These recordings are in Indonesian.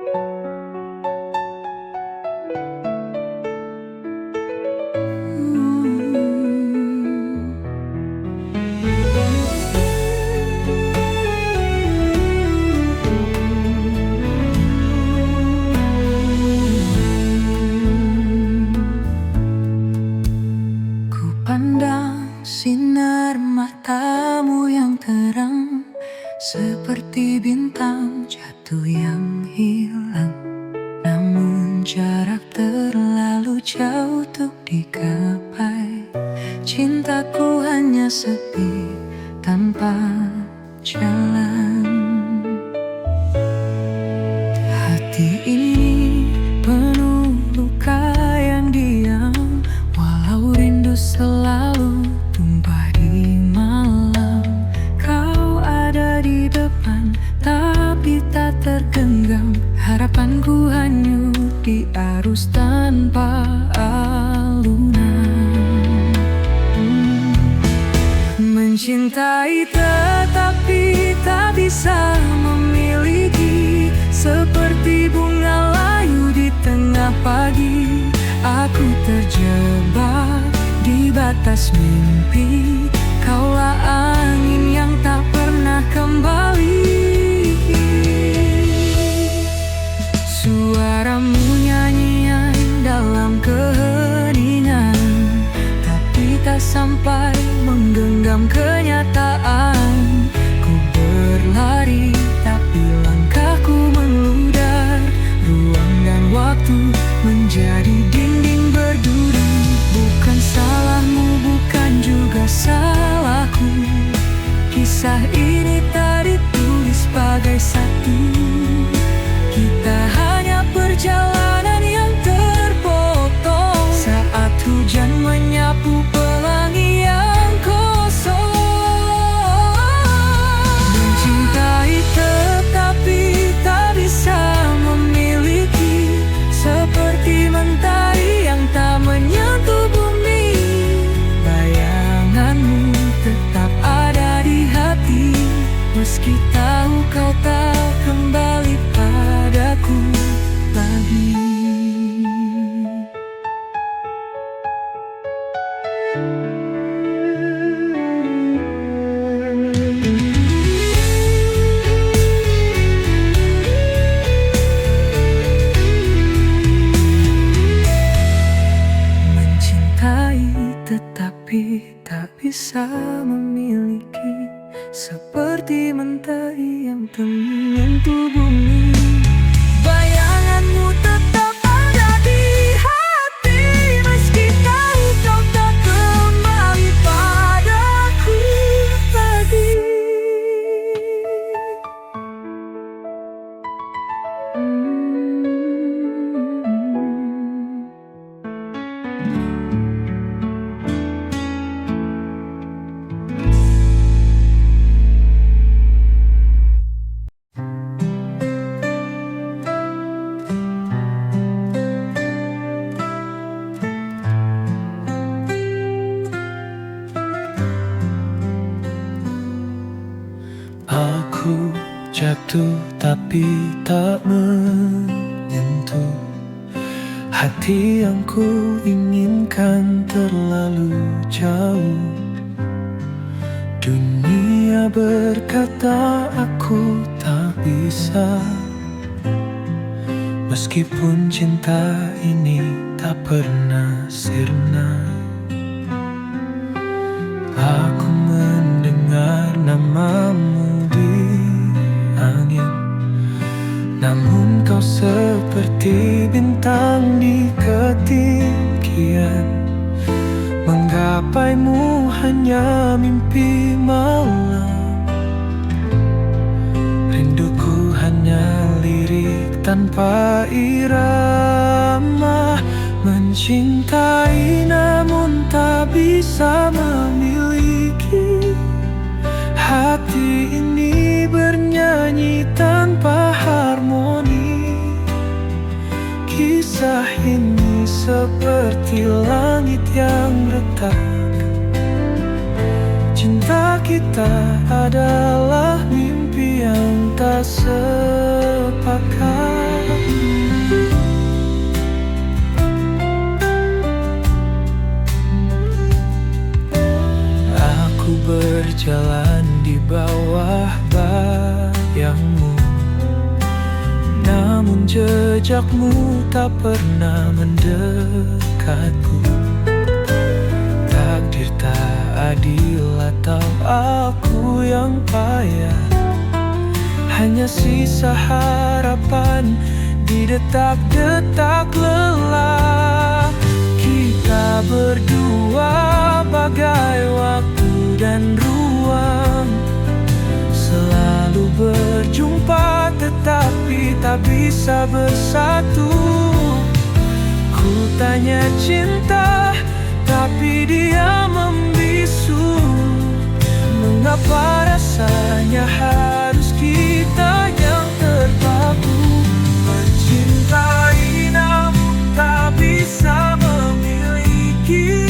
Ku pandang sinar matamu yang terang, seperti bintang jatuh yang hilang. Namun jarak terlalu jauh untuk digapai. Cintaku hanya sepi tanpa jalan. Hati ini penuh luka yang diam, walau rindu selalu tumpah di malam. Kau ada di depan, tapi tak tergenggam. Harapanku hanyut di arus tanpa alunan. Mencintai tetapi tak bisa memiliki, seperti bunga layu di tengah pagi. Aku terjebak di batas mimpi, kaulah angin yang tak pernah kembali. Suaramu nyanyian dalam keheningan, tapi tak sampai menggenggam kenyataan. Ku berlari tapi langkahku mengludar, ruang dan waktu menjadi dinding berduri. Bukan salahmu, bukan juga salahku, kisah ini tak ditulis sebagai satu. Kita hanya perjalanan yang terpotong saat hujan menyapu pelangi yang kosong. Mencintai tetapi tak bisa memiliki, seperti mentari yang tak menyentuh bumi. Bayanganmu tetap ada di hati, meski tahu kau tak kembali padaku lagi. Mencintai tetapi tak bisa memiliki, seperti mentari yang tak menyentuh bumi. Bayanganmu tetap ada di hati, meski tahu kau tak kembali padaku lagi. Aku jatuh tapi tak menyentuh hati yang ku inginkan terlalu jauh. Dunia berkata aku tak bisa, meskipun cinta ini tak pernah sirna. Aku mendengar namamu di angin, namun kau seperti bintang di ketinggian. Menggapaimu hanya mimpi malam, rinduku hanya lirik tanpa irama. Mencintai namun tak bisa memiliki, hati ini bernyanyi tanpa harmoni. Kisah ini seperti langit yang retak, cinta kita adalah mimpi yang tak sepakat. jejakmu tak pernah mendekatku. Takdir tak adil atau aku yang payah, hanya sisa harapan di detak-detak lelah. Kita berdua bagai waktu dan ruang, selalu berjumpa tetapi tak bisa bersatu. Ku tanya cinta, tapi dia membisu. Mengapa rasanya harus kita yang terpaku? Mencintai namun tak bisa memiliki.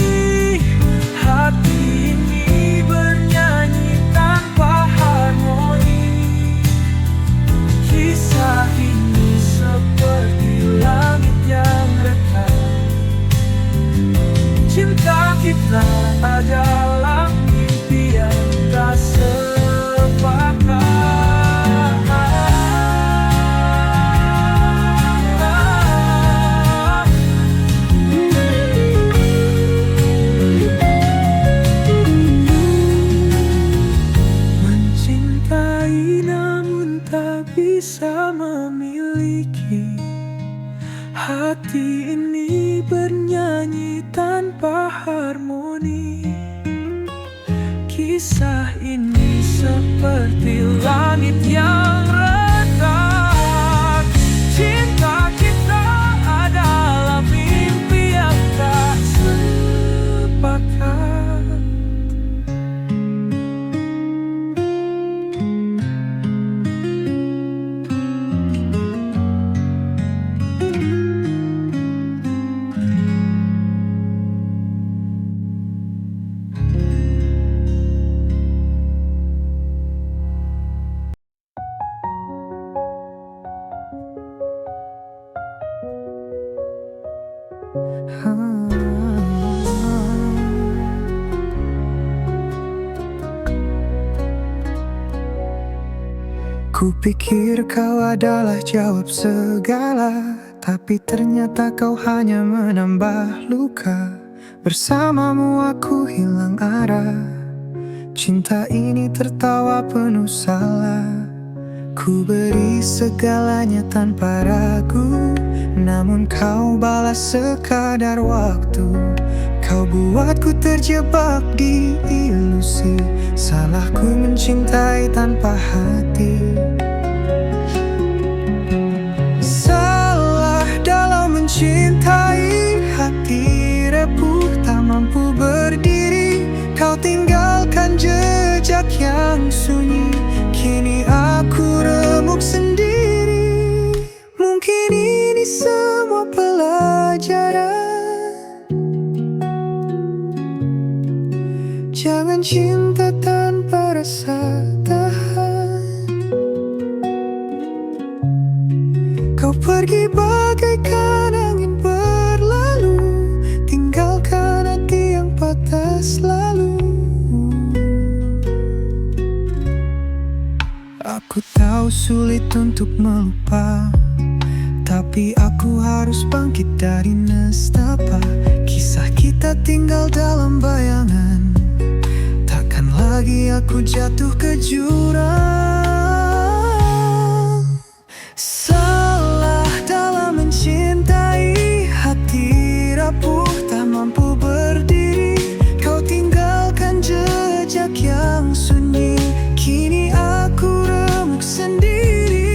Hati ini bernyanyi tanpa harmoni. Kisah ini seperti langit yang retak. Cinta kita adalah mimpi yang tak sepakat. Mencintai namun tak bisa memiliki. Hati ini bernyanyi tanpa harmoni. Kisah ini seperti langit yang retak. Cinta kita adalah mimpi yang tak sepakat. Kupikir kau adalah jawab segala, tapi ternyata kau hanya menambah luka. Bersamamu aku hilang arah. Cinta ini tertawa penuh salah. Ku beri segalanya tanpa ragu, namun kau balas sekadar waktu. Kau buatku terjebak di ilusi. Salahku mencintai tanpa hati. Salah dalam mencintai, hati repuh tak mampu berdiri. Kau tinggalkan jejak yang sunyi, kini aku remuk sendiri. Mungkin ini semua pelajaran. Jangan cinta tanpa rasa tahan. Kau pergi bagaikan angin berlalu, tinggalkan hati yang patah selalu. Aku tahu sulit untuk melupa, tapi aku harus bangkit dari nestapa. Kisah kita tinggal dalam bayangan, takkan lagi aku jatuh ke jurang. Salah dalam mencintai, hati rapuh tak mampu berdiri. Kau tinggalkan jejak yang sunyi, kini aku remuk sendiri.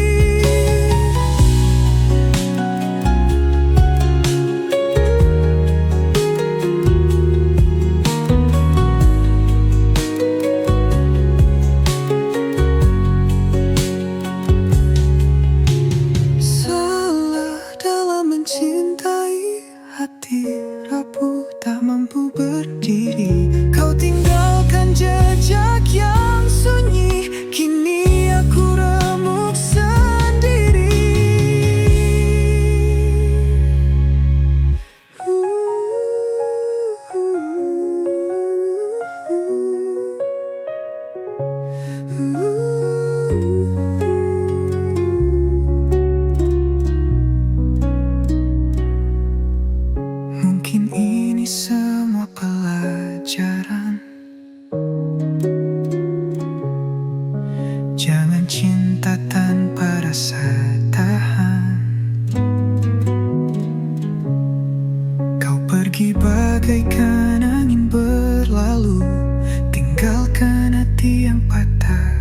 bertahan. Kau pergi bagaikan angin berlalu, tinggalkan hati yang patah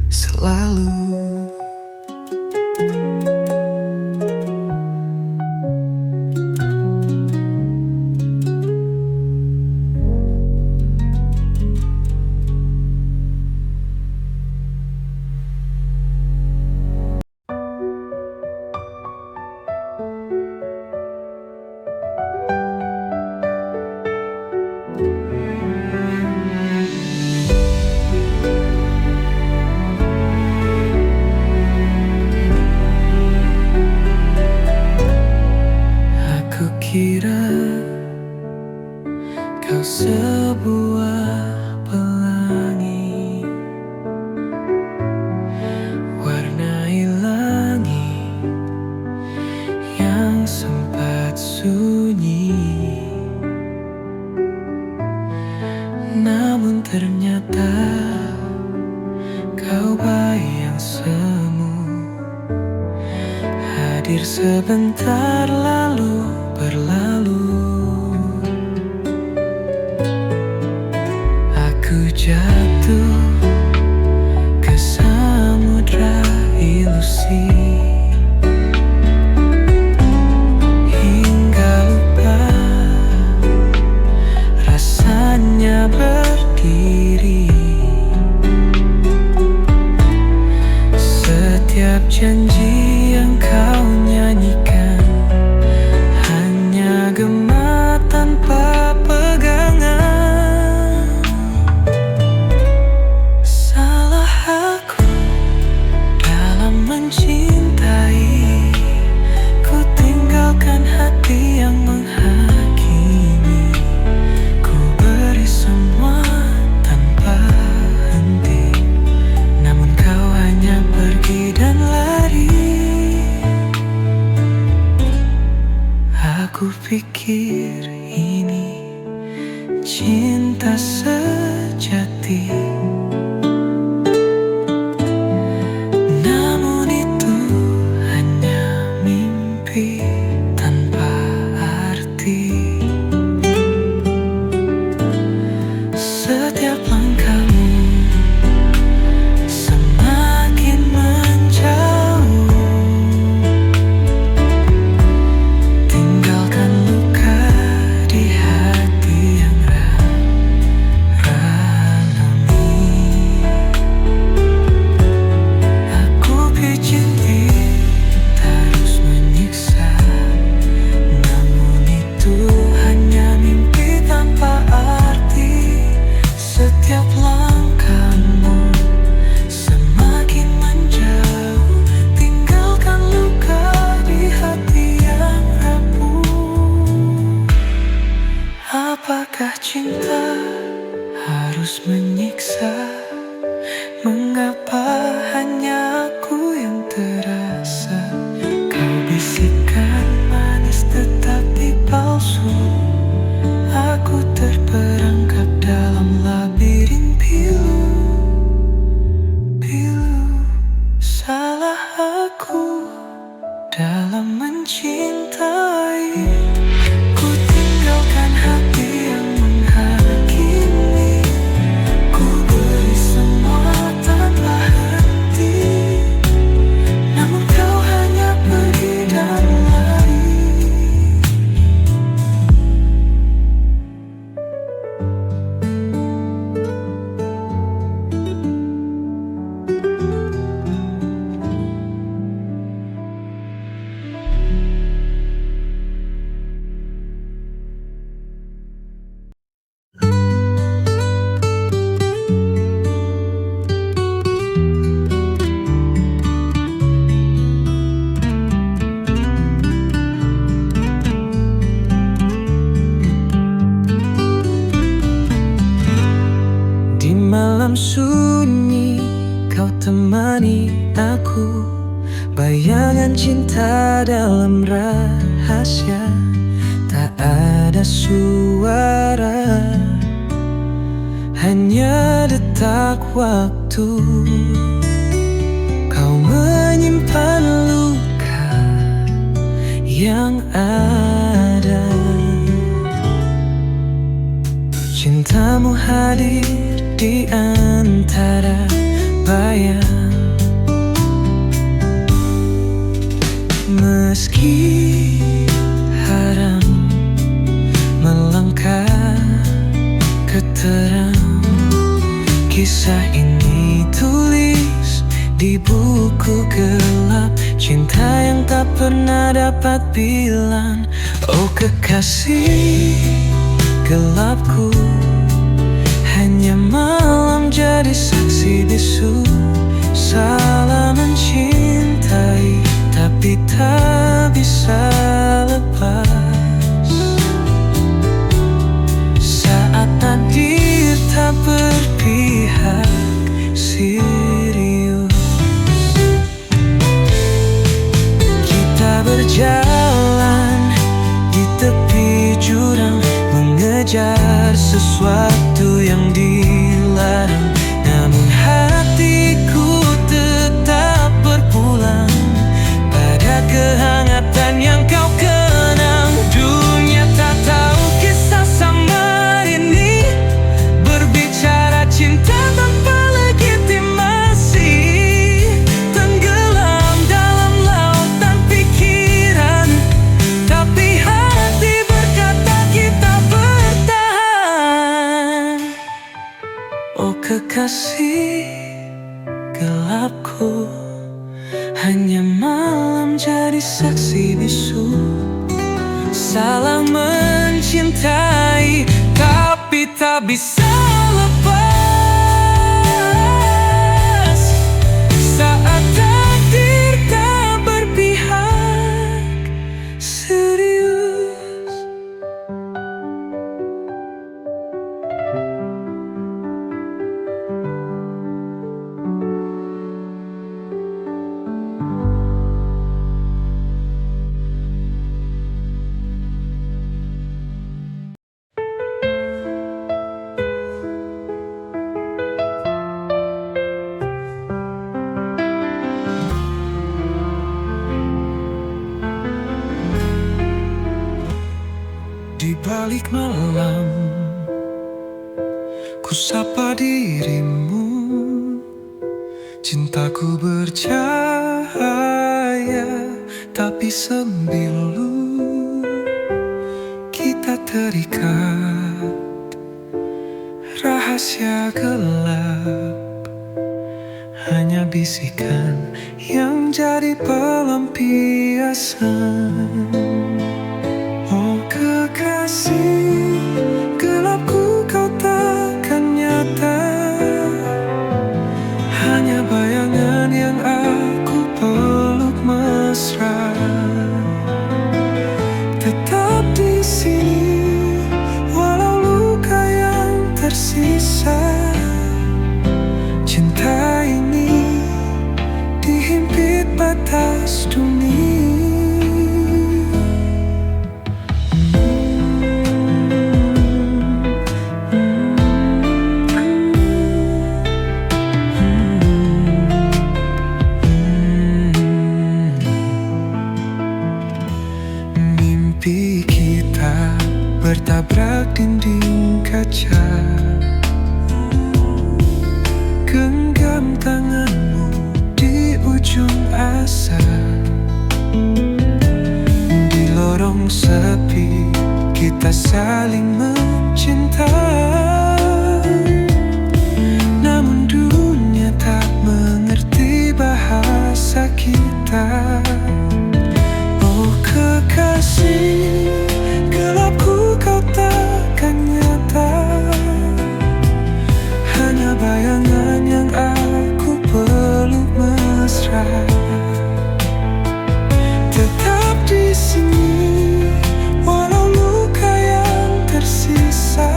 selalu. Kira kau sebuah pelangi, warnai langit yang sempat sunyi. Namun ternyata kau bayang semu, hadir sebentar lalu berlalu. Aku jatuh ke samudra ilusi, hingga lupa rasanya berdiri. Setiap janji yang kau nyanyikan hanya gema tanpa pegangan. Salah aku dalam mencintai, ku tinggalkan hati yang menghakimi. Ku beri semua tanpa henti, namun kau hanya pergi dan lari. Aku pikir ini cinta sejati, namun itu hanya mimpi tanpa arti. Setiap langkahmu semakin menjauh, tinggalkan luka di hati yang ralami. Aku pijit terus menyiksa, namun itu hanya mimpi tanpa arti. Setiap langkahmu semakin menjauh, tinggalkan luka di hati yang rapuh. Apakah cinta harus menyiksa? Mengapa hanya aku yang terasa? Kau bisikkan manis tetapi palsu. Aku terperangkap dalam labirin pilu. Salah aku dalam mencintai, ku tinggalkan hati yang menghakimi. Ku beri semua tanpa henti, namun kau hanya pergi dan lari. Di malam sunyi kau temani aku, bayangan cinta dalam rahasia. Tak ada suara, hanya detak waktu. Kau menyimpan luka memang ada. Cintamu hadir di antara bayang. Meski haram melangkah ke terang, kisah ini tulis di buku gelap. Cinta yang tak pernah dapat bilang. Oh kekasih gelapku, hanya malam jadi saksi bisu. Salah mencintai tapi tak bisa lepas. Saat takdir tak berpihak serius, kita berjalan di tepi jurang, mengejar sesuatu yang dilarang. Namun hatiku tetap berpulang pada kehangatan yang kau kenang. Dunia tak tahu kisah samar ini, berbicara cinta tanpa legitimasi. Tenggelam dalam lautan pikiran, tapi hati berkata kita bertahan. Oh kekasih gelapku, hanya malam jadi saksi bisu. Salah mencintai tapi tak bisa lepas. Saat takdir tak berpihak serius. Di balik malam, ku sapa dirimu. Cintaku bercahaya, tapi sembilu. Kita terikat rahasia gelap, hanya bisikan yang jadi pelampiasan. Oh kekasih gelapku, kau takkan nyata. Hanya bayangan yang aku peluk mesra. Tetap di sini walau luka yang tersisa. Cinta ini dihimpit batas dunia. Mimpi kita bertabrak dinding kaca. Genggam tanganmu di ujung asa. Di lorong sepi kita saling mencinta. Namun dunia tak mengerti bahasa kita. Oh kekasih gelapku, kau takkan nyata. Hanya bayangan yang aku peluk mesra. Tetap di sini walau luka yang tersisa.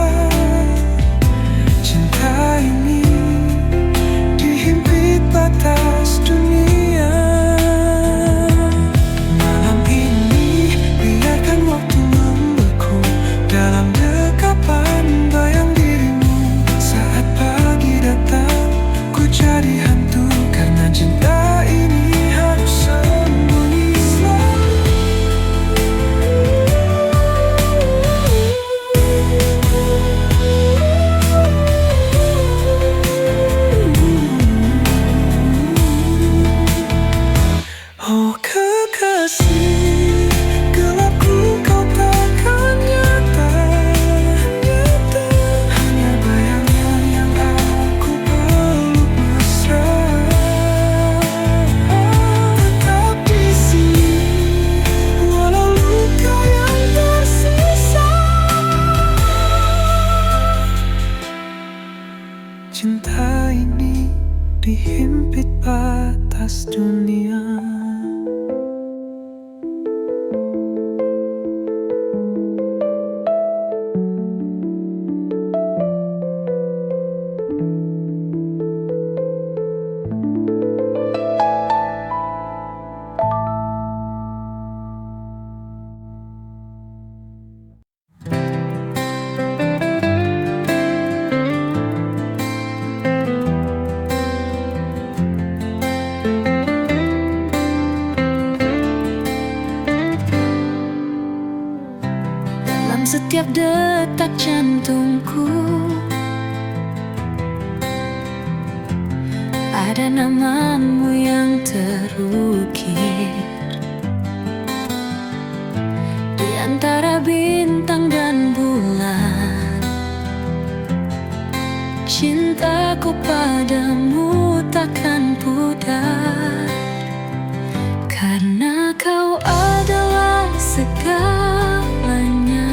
kasih, gelapku kau takkan nyata. Hanya bayangan yang aku peluk mesra. Tetap di sini, walau luka yang tersisa. Cinta ini dihimpit batas dunia. Dalam setiap detak jantungku ada namamu yang terukir di antara bintang dan bulan. Cintaku padamu takkan pudar, karena kau adalah segalanya.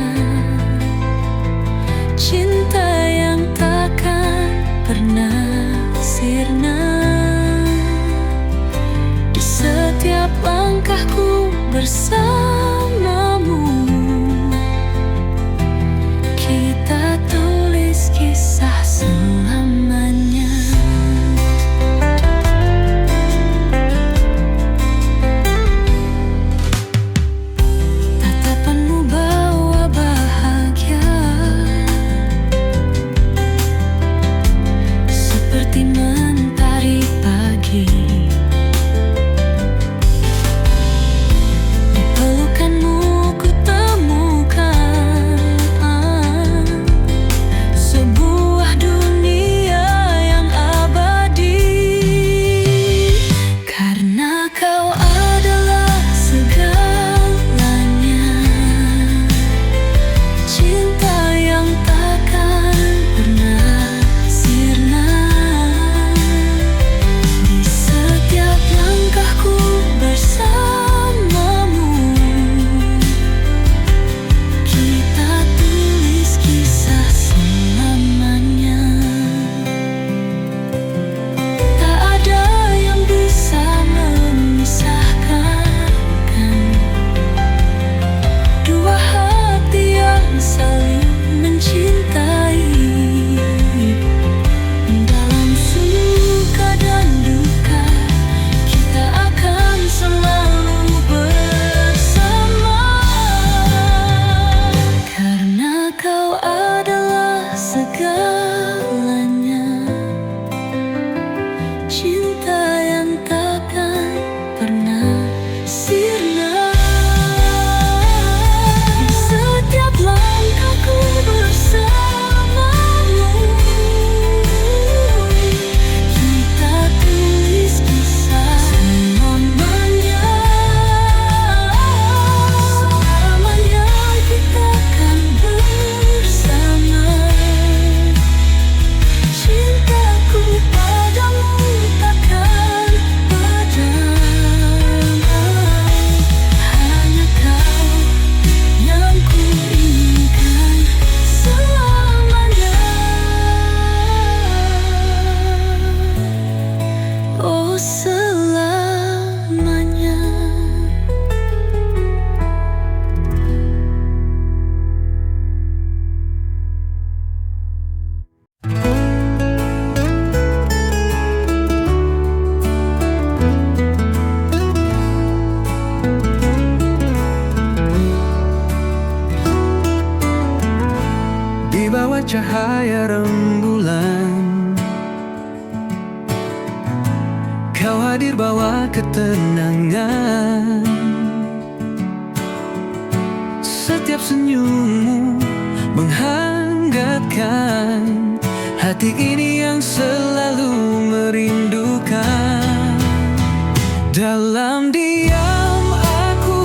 Cinta yang takkan pernah sirna. Di setiap langkahku bersamamu, kita tulis kisah selamanya. Tatapanmu bawa bahagia, seperti mentari pagi. Di pelukanmu ku temukan sebuah dunia yang abadi. Karena kau adalah segalanya. Cinta yang takkan pernah sirna. Di setiap langkahku bersamamu, kita tulis kisah selamanya. Tak ada yang bisa memisahkan dua hati yang saling mencintai. Dalam suka dan duka, kita akan selalu bersama. Karena kau adalah segalanya. Cinta yang takkan pernah sirna. Di setiap langkahku bersamamu, kita tulis kisah selamanya. Selamanya kita akan bersama. Cintaku padamu takkan padam. Hanya kau yang kuinginkan selamanya. Oh, selamanya. Di bawah cahaya rembulan, kau hadir bawa ketenangan. Setiap senyummu menghangatkan hati ini yang selalu merindukan. Dalam diam aku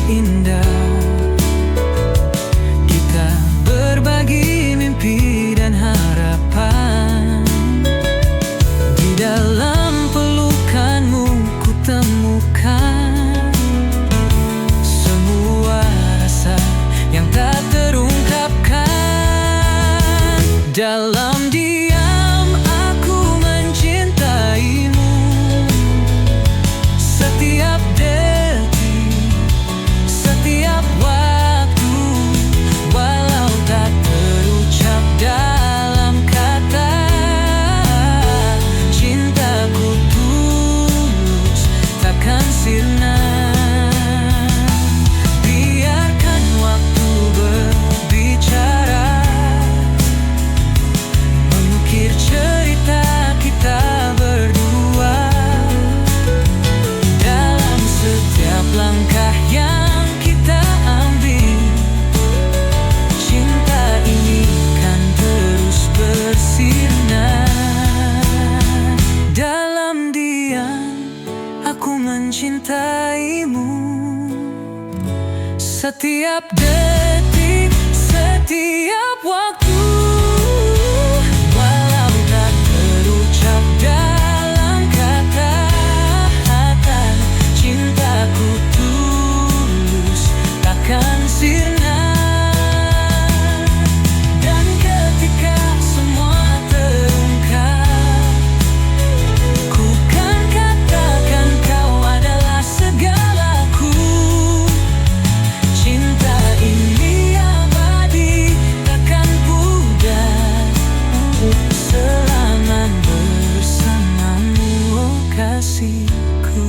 indah. Kita berbagi mimpi dan harapan. Di dalam pelukanmu ku temukan semua rasa yang tak terungkapkan. Dalam diam aku mencintaimu. Setiap detik, setiap waktu, walau tak terucap dalam kata. Cintaku tulus, takkan sirna. Biarkan waktu berbicara, mengukir cerita kita berdua. Dalam setiap langkah yang kita ambil, cinta ini kan terus bersinar. Dalam diam aku mencintaimu. Setiap detik, setiap waktu, walau tak terucap dalam kata-kata. Cintaku tulus, takkan sirna. Dan ketika semua terungkap, ku kan katakan kau adalah segalaku. Cinta ini abadi, takkan pudar. Selamat bersamamu, oh kasihku.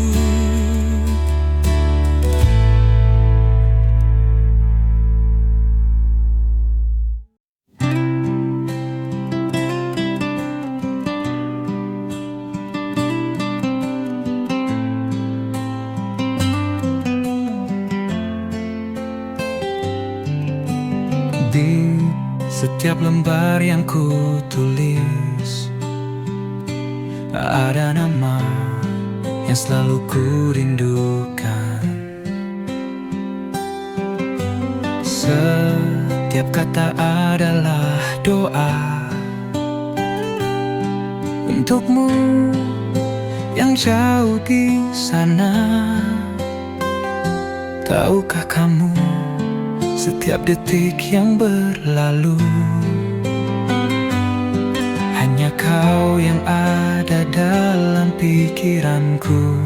Di setiap lembar yang ku tulis, ada nama yang selalu ku rindukan. Setiap kata adalah doa untukmu yang jauh di sana. Tahukah kamu, setiap detik yang berlalu, hanya kau yang ada dalam pikiranku.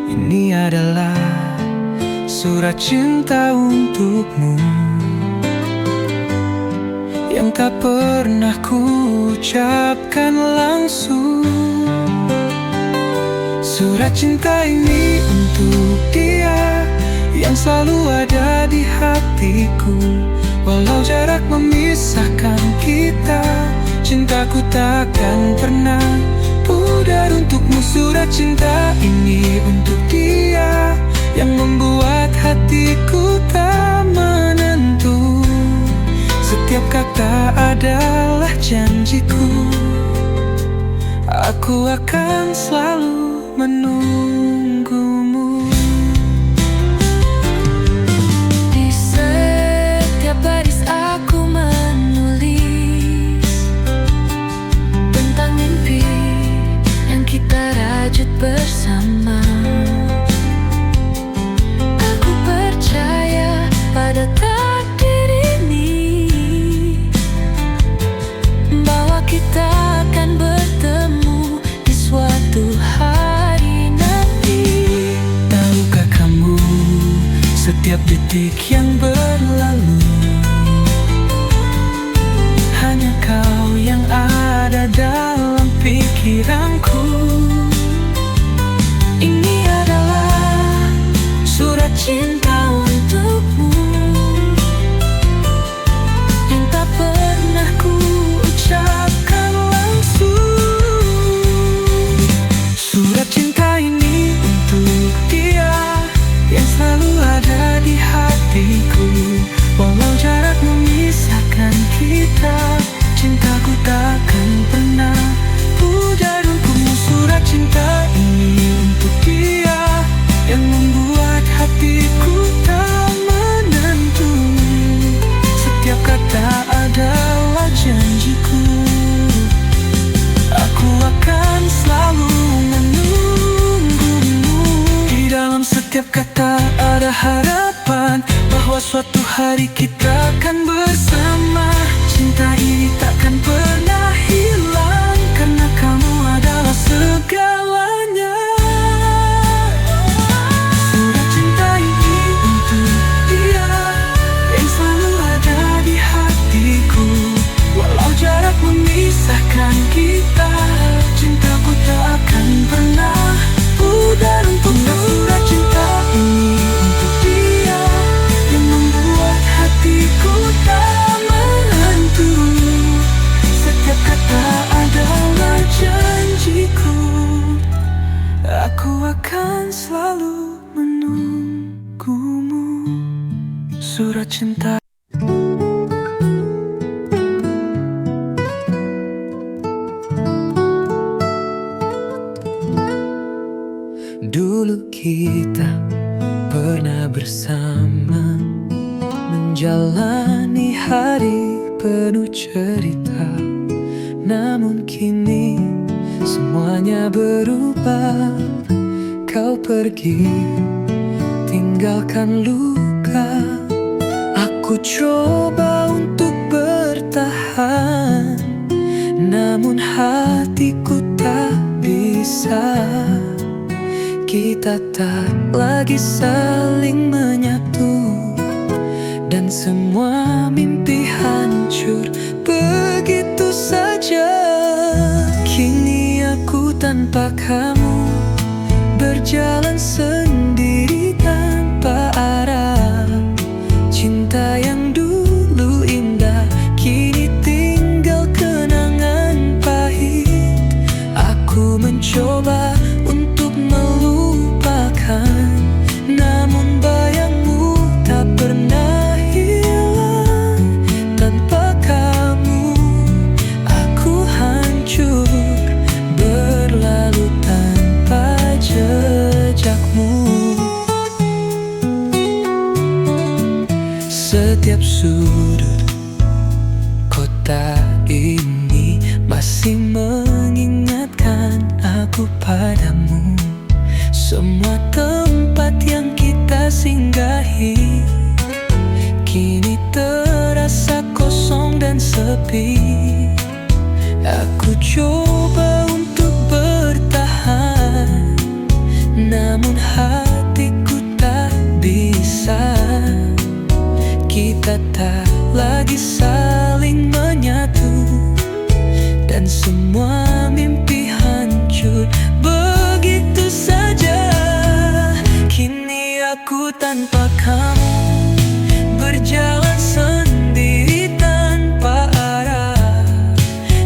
Ini adalah surat cinta untukmu yang tak pernah ku ucapkan langsung. Surat cinta ini untuk dia yang selalu ada di hatiku. Walau jarak memisahkan kita, cintaku takkan pernah pudar untukmu. Surat cinta ini untuk dia yang membuat hatiku tak menentu. Setiap kata adalah janjiku. Aku akan selalu menunggumu. Di setiap baris aku menulis tentang mimpi yang kita rajut bersama. Aku percaya pada takdir ini, bahwa kita akan bertemu di suatu hari nanti. Tahukah kamu, setiap detik yang berlalu, hanya kau yang ada dalam pikiranku. Ini adalah surat cinta untukmu yang tak pernah ku ucapkan langsung. Surat cinta ini untuk dia yang selalu ada di hatiku. janjiku. Aku akan selalu menunggumu. Di dalam setiap kata ada harapan bahwa suatu hari kita akan bersama. Cinta ini takkan pernah hilang karena kamu adalah segalanya. Surat cinta ini untuk dia yang selalu ada di hatiku. Walau jarak memisahkan kita, cintaku tak akan pernah pudar untukmu. Surat cinta ini untuk dia yang membuat hatiku tak menentu. Setiap kata adalah janjiku. Aku akan selalu menunggumu. Surat cinta. Dulu kita pernah bersama menjalani hari penuh cerita. Namun kini semuanya berubah. Kau pergi tinggalkan luka. Aku coba untuk bertahan, namun hatiku tak bisa. Kita tak lagi saling menyatu, dan semua mimpi hancur begitu saja. Kini aku tanpa kamu berjalan sendiri tanpa arah. Cinta yang dulu indah kini tinggal kenangan pahit. Aku mencoba untuk melupakan, namun bayangmu tak pernah hilang. Tanpa kamu aku hancur, berlalu tanpa jejakmu. Setiap sudut kota ini masih mengingatkan aku padamu. Semua tempat yang kita singgahi kini terasa kosong dan sepi. Aku coba untuk bertahan, namun hatiku tak bisa. Kita tak lagi saling menyatu, dan semua mimpi hancur begitu saja. Kini aku tanpa kamu berjalan sendiri tanpa arah.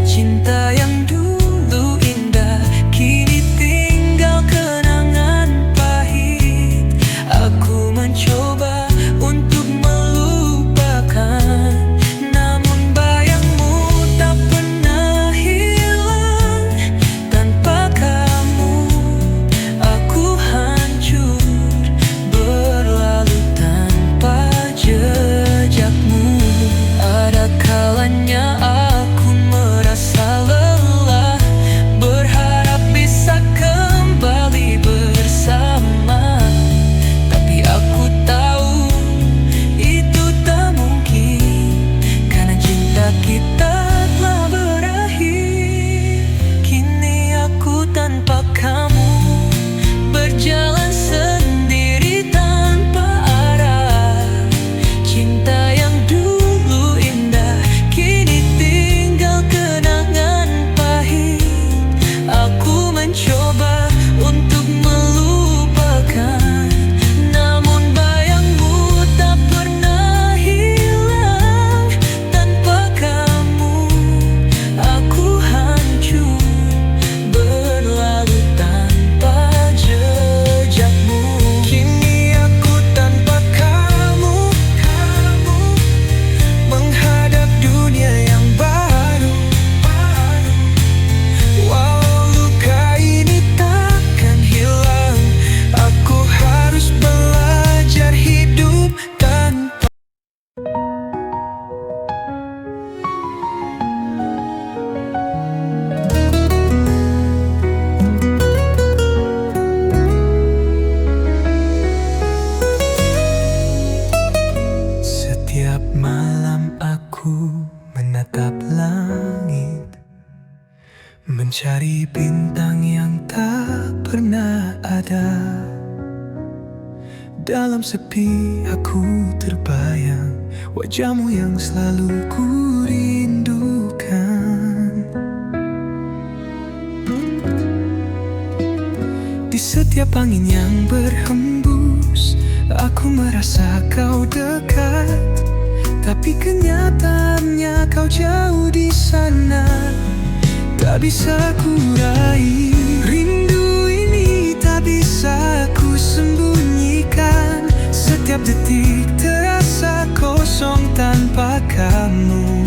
Cinta yang dulu indah kini tinggal kenangan pahit. Aku mencoba untuk melupakan, namun bayangmu tak pernah hilang. Tanpa kamu aku hancur, berlalu Aku menatap langit, mencari bintang yang tak pernah ada. Dalam sepi aku terbayang wajahmu yang selalu ku rindukan. Di setiap angin yang berhembus, aku merasa kau dekat, tapi kenyataannya kau jauh di sana. Tak bisa ku raih rindu ini, tak bisa ku sembunyikan. Setiap detik terasa kosong tanpa kamu.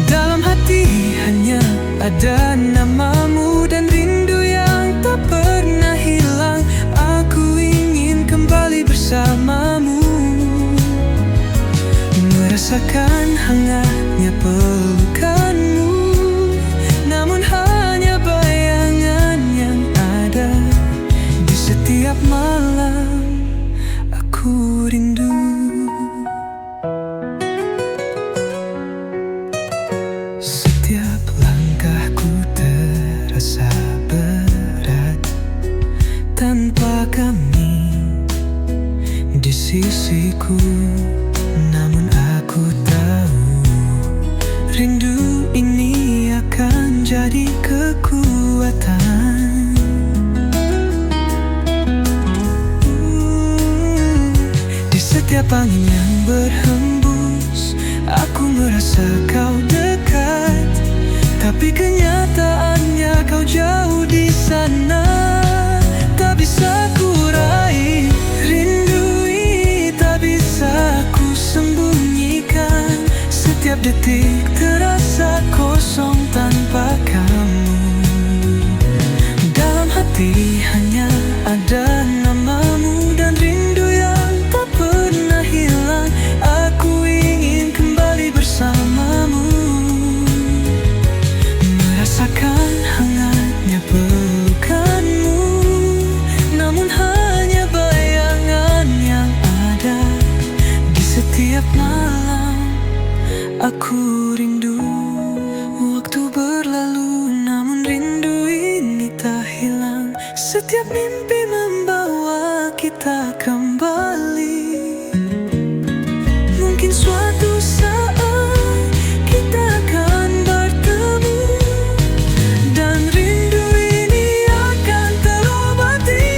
Dalam hati hanya ada namamu dan rindu yang tak pernah hilang. Aku ingin kembali bersamamu, merasakan hangatnya pelukanmu. Namun hanya bayangan yang ada. Di setiap malam aku rindu. Setiap langkahku terasa berat tanpa kami di sisiku. Namun aku tahu rindu ini akan jadi kekuatan. Di setiap angin yang berhembus, aku merasa kau dekat, tapi kenyataannya kau jauh di sana. Tak bisa ku raih rindu ini, tak bisa ku sembunyikan. Setiap detik terasa kosong tanpa kamu. Dalam hati hanya ada namamu dan rindu yang tak pernah hilang. Aku ingin kembali bersamamu, merasakan hangatnya pelukanmu. Namun hanya bayangan yang ada. Di setiap malam aku rindu. Waktu berlalu namun rindu ini tak hilang. Setiap mimpi membawa kita kembali. Mungkin suatu saat kita akan bertemu, dan rindu ini akan terobati.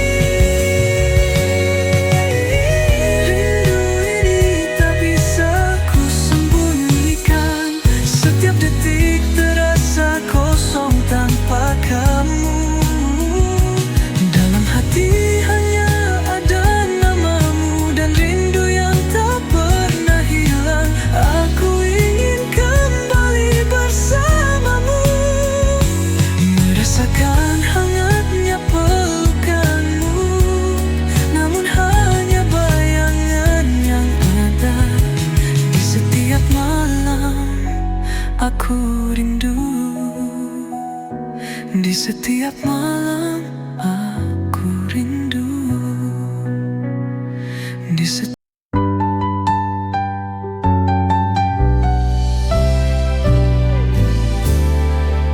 Rindu ini tak bisa ku sembunyikan. Setiap detik terasa kosong tanpa kamu. Dalam hati hanya ada namamu dan rindu yang tak pernah hilang. Aku ingin kembali bersamamu, merasakan hangatnya pelukanmu. Namun hanya bayangan yang ada. Di setiap malam aku rindu. Di setiap malam aku rindu. Di setiap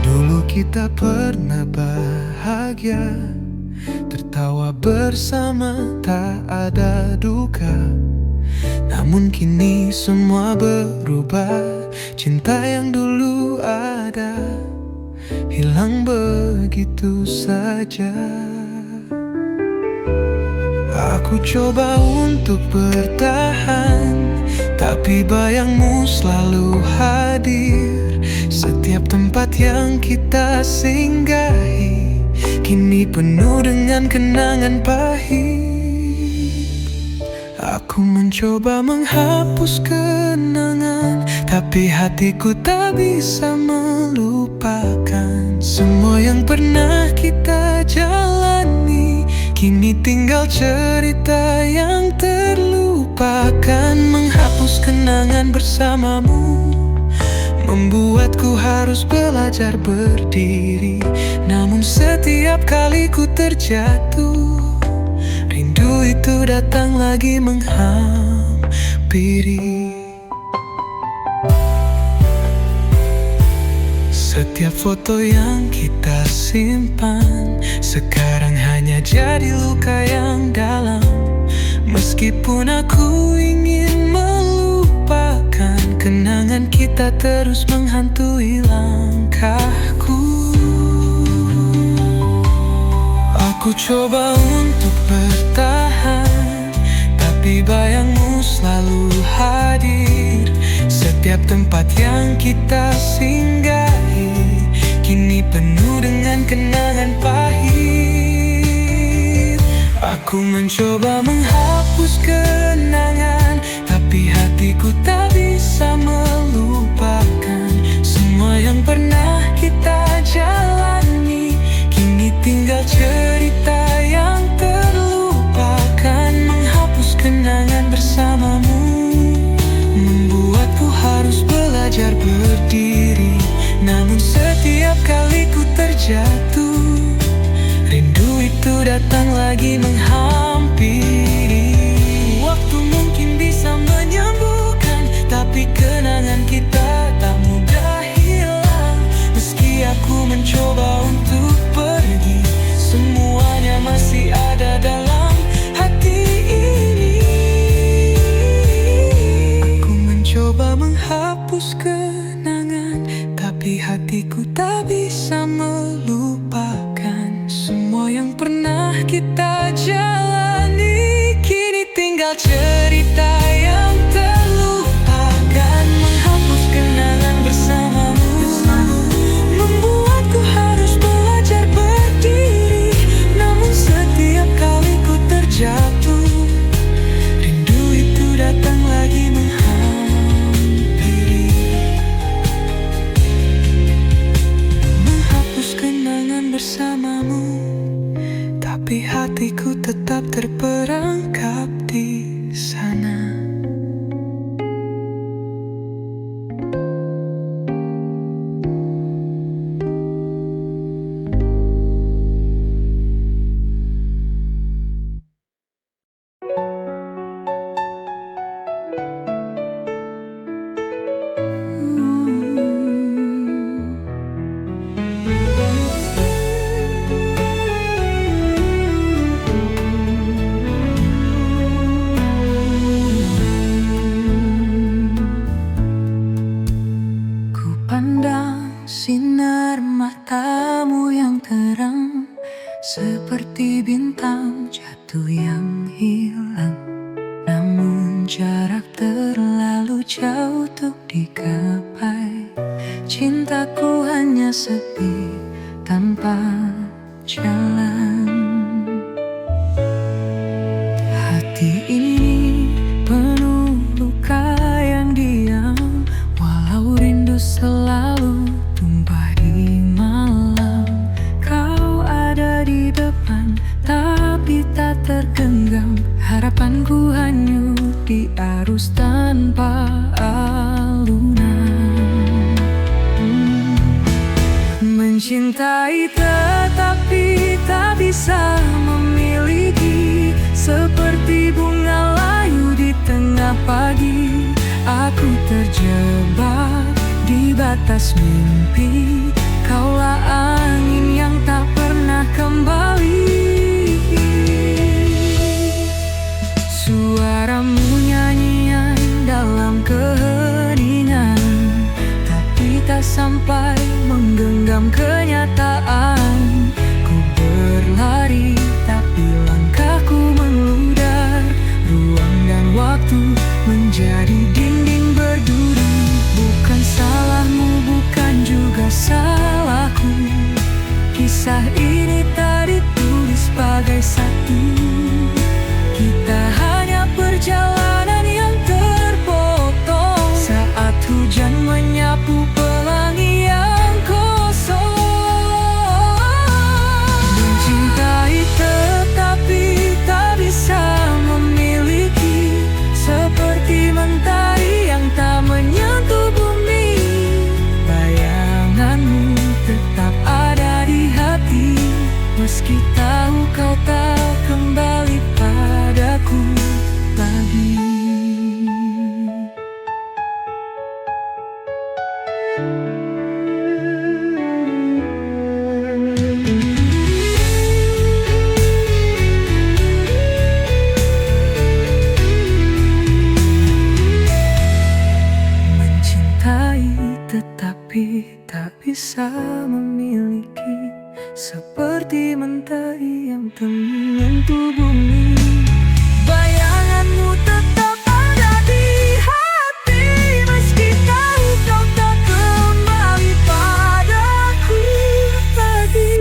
Dulu kita pernah bahagia, tertawa bersama, tak ada duka. Namun kini semua berubah. Cinta yang dulu ada hilang begitu saja. Aku coba untuk bertahan, tapi bayangmu selalu hadir. Setiap tempat yang kita singgahi kini penuh dengan kenangan pahit. Aku mencoba menghapus kenangan, tapi hatiku tak bisa melupakan. Semua yang pernah kita jalani kini tinggal cerita yang terlupakan. Menghapus kenangan bersamamu membuatku harus belajar berdiri. Namun setiap kali ku terjatuh, rindu itu datang lagi menghampiri. Setiap foto yang kita simpan sekarang hanya jadi luka yang dalam. Meskipun aku ingin melupakan, kenangan kita terus menghantui langkahku. Aku coba untuk bertahan, tapi bayangmu selalu hadir. Setiap tempat yang kita singgahi kini penuh dengan kenangan pahit. Aku mencoba menghapus kenangan, tapi hatiku tak bisa melupakan. Semua yang pernah kita jalani kini tinggal cerita yang terlupakan. Menghapus kenangan bersamamu membuatku harus belajar berdiri. Namun setiap kali ku terjatuh, rindu itu datang lagi menghampiri. Waktu mungkin bisa menyembuhkan, tapi kenangan kita tak mudah hilang. Meski aku mencoba untuk pergi, semuanya masih ada dalam hati ini. Aku mencoba menghapus kenangan, tapi hatiku tak bisa melupakan. Semua yang pernah kita jalani kini tinggal cerita yang terlupakan. Menghapus kenangan bersamamu membuatku harus belajar berdiri. Namun setiap kali ku terjatuh, rindu itu datang lagi menghampiri. Menghapus kenangan bersamamu, tapi hatiku tetap terperangkap di sana. Pandang sinar matamu yang terang, seperti bintang jatuh yang hilang. Namun jarak terlalu jauh untuk digapai. Cintaku hanya sepi tanpa jalan. Hati ini penuh luka yang diam, walau rindu selalu tumpah di malam. Kau ada di depan, tapi tak tergenggam. Harapanku hanyut di arus tanpa alunan. Mencintai tetapi tak bisa memiliki, seperti bunga layu di tengah pagi. Aku terjebak di batas mimpi, kaulah angin yang tak pernah kembali. Suaramu nyanyian dalam keheningan, tapi tak sampai menggenggam kenyataan. Ku berlari tapi langkahku mengludar, ruang dan waktu menjadi dinding berduri. Bukan salahmu, bukan juga salahku. Kisah ini tak ditulis sebagai satu. Kita hanya perjalanan yang terpotong saat hujan menyapu pelangi yang kosong. Mencintai tetapi tak bisa memiliki, seperti mentari yang tak menyentuh bumi. Bayanganmu tetap ada di hati, meski tahu kau tak kembali padaku lagi. tetapi tak bisa memiliki, seperti mentari yang menyentuh bumi. Bayanganmu tetap ada di hati, meski tahu kau tak kembali padaku lagi.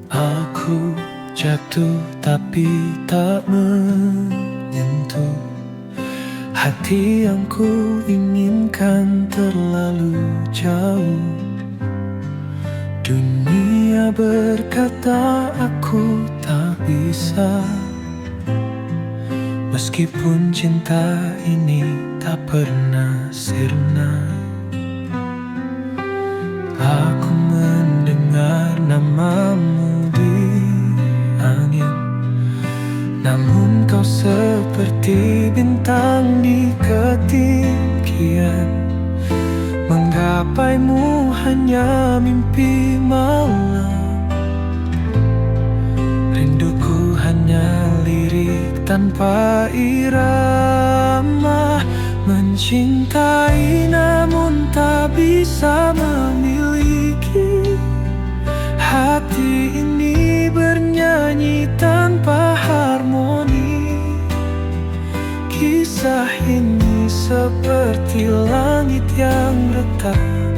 Aku jatuh tapi tak menyentuh hati yang ku inginkan terlalu jauh. Dunia berkata aku tak bisa, meskipun cinta ini tak pernah sirna. Aku mendengar namamu di angin, namun kau seperti bintang di ketinggian. Menggapaimu hanya mimpi malam, rinduku hanya lirik tanpa irama. Mencintai namun tak bisa memiliki, hati ini bernyanyi tanpa harmoni. Kisah ini seperti langit yang retak,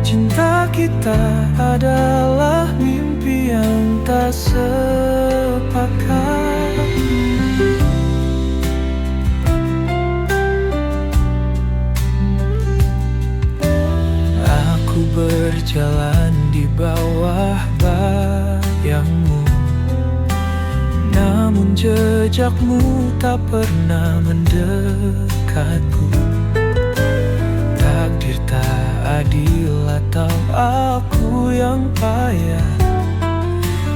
cinta kita adalah mimpi yang tak sepakat. Berjalan di bawah bayangmu, namun jejakmu tak pernah mendekatku. Takdir tak adil atau aku yang payah,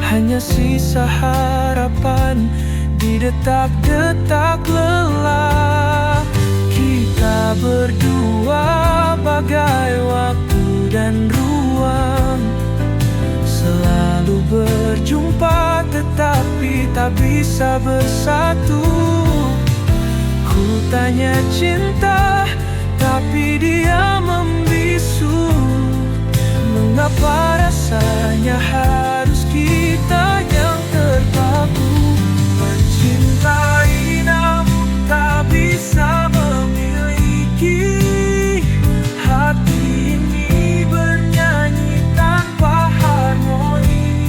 hanya sisa harapan di detak-detak lelah. Kita berdua bagai waktu dan ruang, selalu berjumpa tetapi tak bisa bersatu. Ku tanya cinta, tapi dia membisu. Mengapa rasanya harus kita yang terpaku? Mencintai namun tak bisa memiliki, hati ini bernyanyi tanpa harmoni.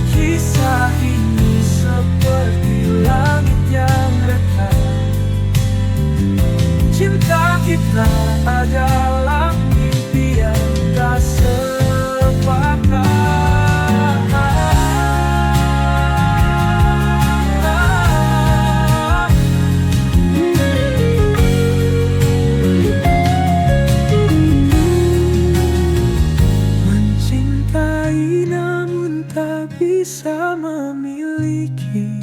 Kisah ini seperti langit yang retak, cinta kita adalah mimpi yang tak sepakat. Bisa memiliki,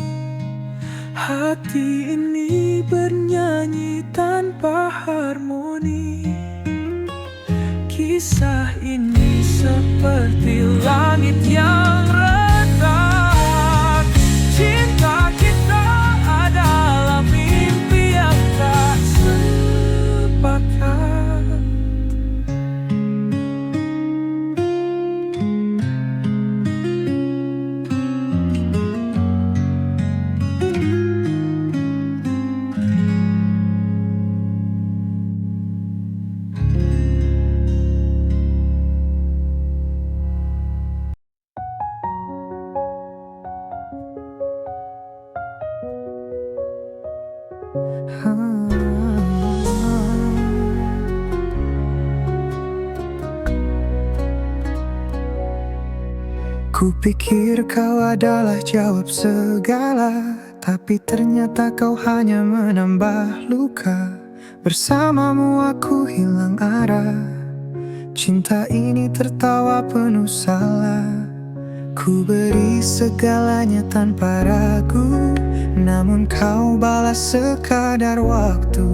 hati ini bernyanyi tanpa harmoni. Kisah ini seperti langit yang retak, cinta kita adalah mimpi yang tak sepakat. Kupikir kau adalah jawab segala, tapi ternyata kau hanya menambah luka. Bersamamu aku hilang arah. Cinta ini tertawa penuh salah. Ku beri segalanya tanpa ragu, namun kau balas sekadar waktu.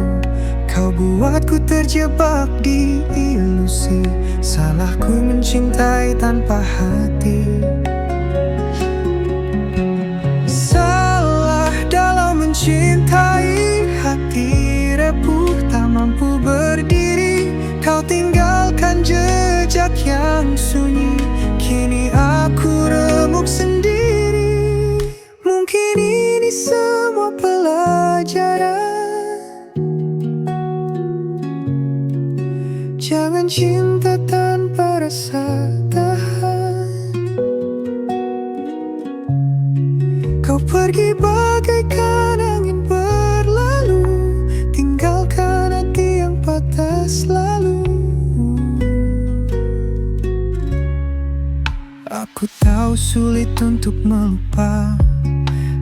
Kau buatku terjebak di ilusi. Salahku mencintai tanpa hati. Salah dalam mencintai, hati repuh tak mampu berdiri. Kau tinggalkan jejak yang sunyi, kini aku remuk sendiri. Mungkin ini semua pelajaran. Jangan cinta tanpa rasa tahan. Kau pergi bagaikan angin berlalu, tinggalkan hati yang patah selalu. Aku tahu sulit untuk melupa,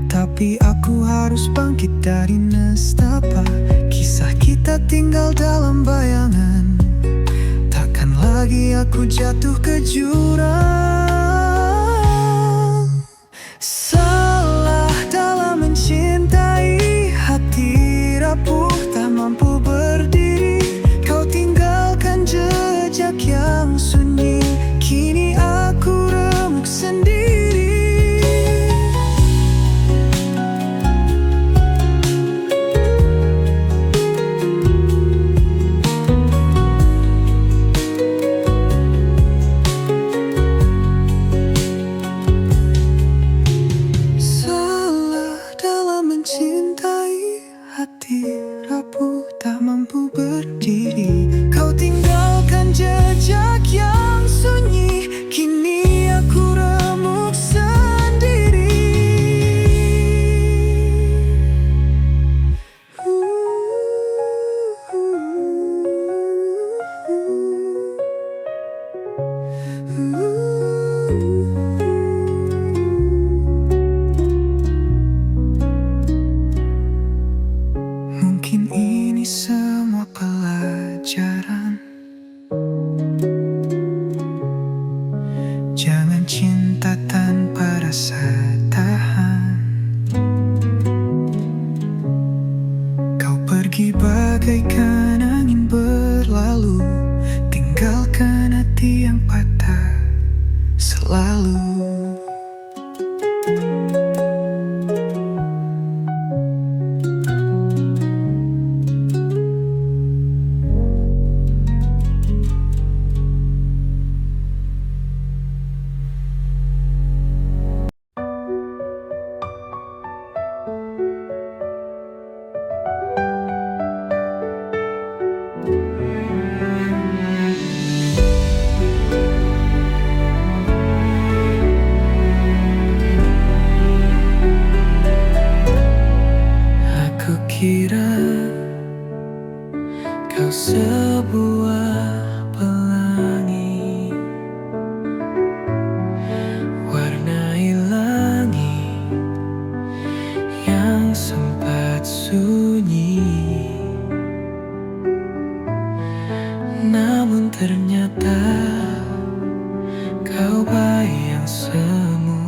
tapi aku harus bangkit dari nestapa. Kisah kita tinggal dalam bayangan, takkan lagi aku jatuh ke jurang. Salah dalam mencintai, hati rapuh tak mampu berdiri. Kau tinggalkan jejak yang sunyi, kini aku remuk sendiri. Salah dalam mencintai, hati rapuh tak mampu berdiri. Kau tinggalkan jejak yang sunyi, kini aku remuk sendiri. Mungkin ini semua pelajaran. Jangan cinta tanpa rasa tahan. Kau pergi bagaikan angin berlalu, tinggalkan hati yang patah selalu. Aku kira kau sebuah pelangi, warnai langit yang sempat sunyi. Namun ternyata kau bayang semu,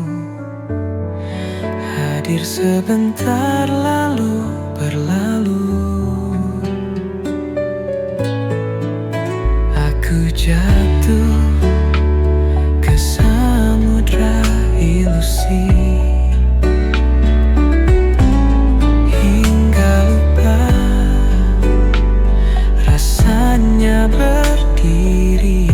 hadir sebentar lalu berlalu. Aku jatuh ke samudra ilusi, hingga lupa rasanya berdiri.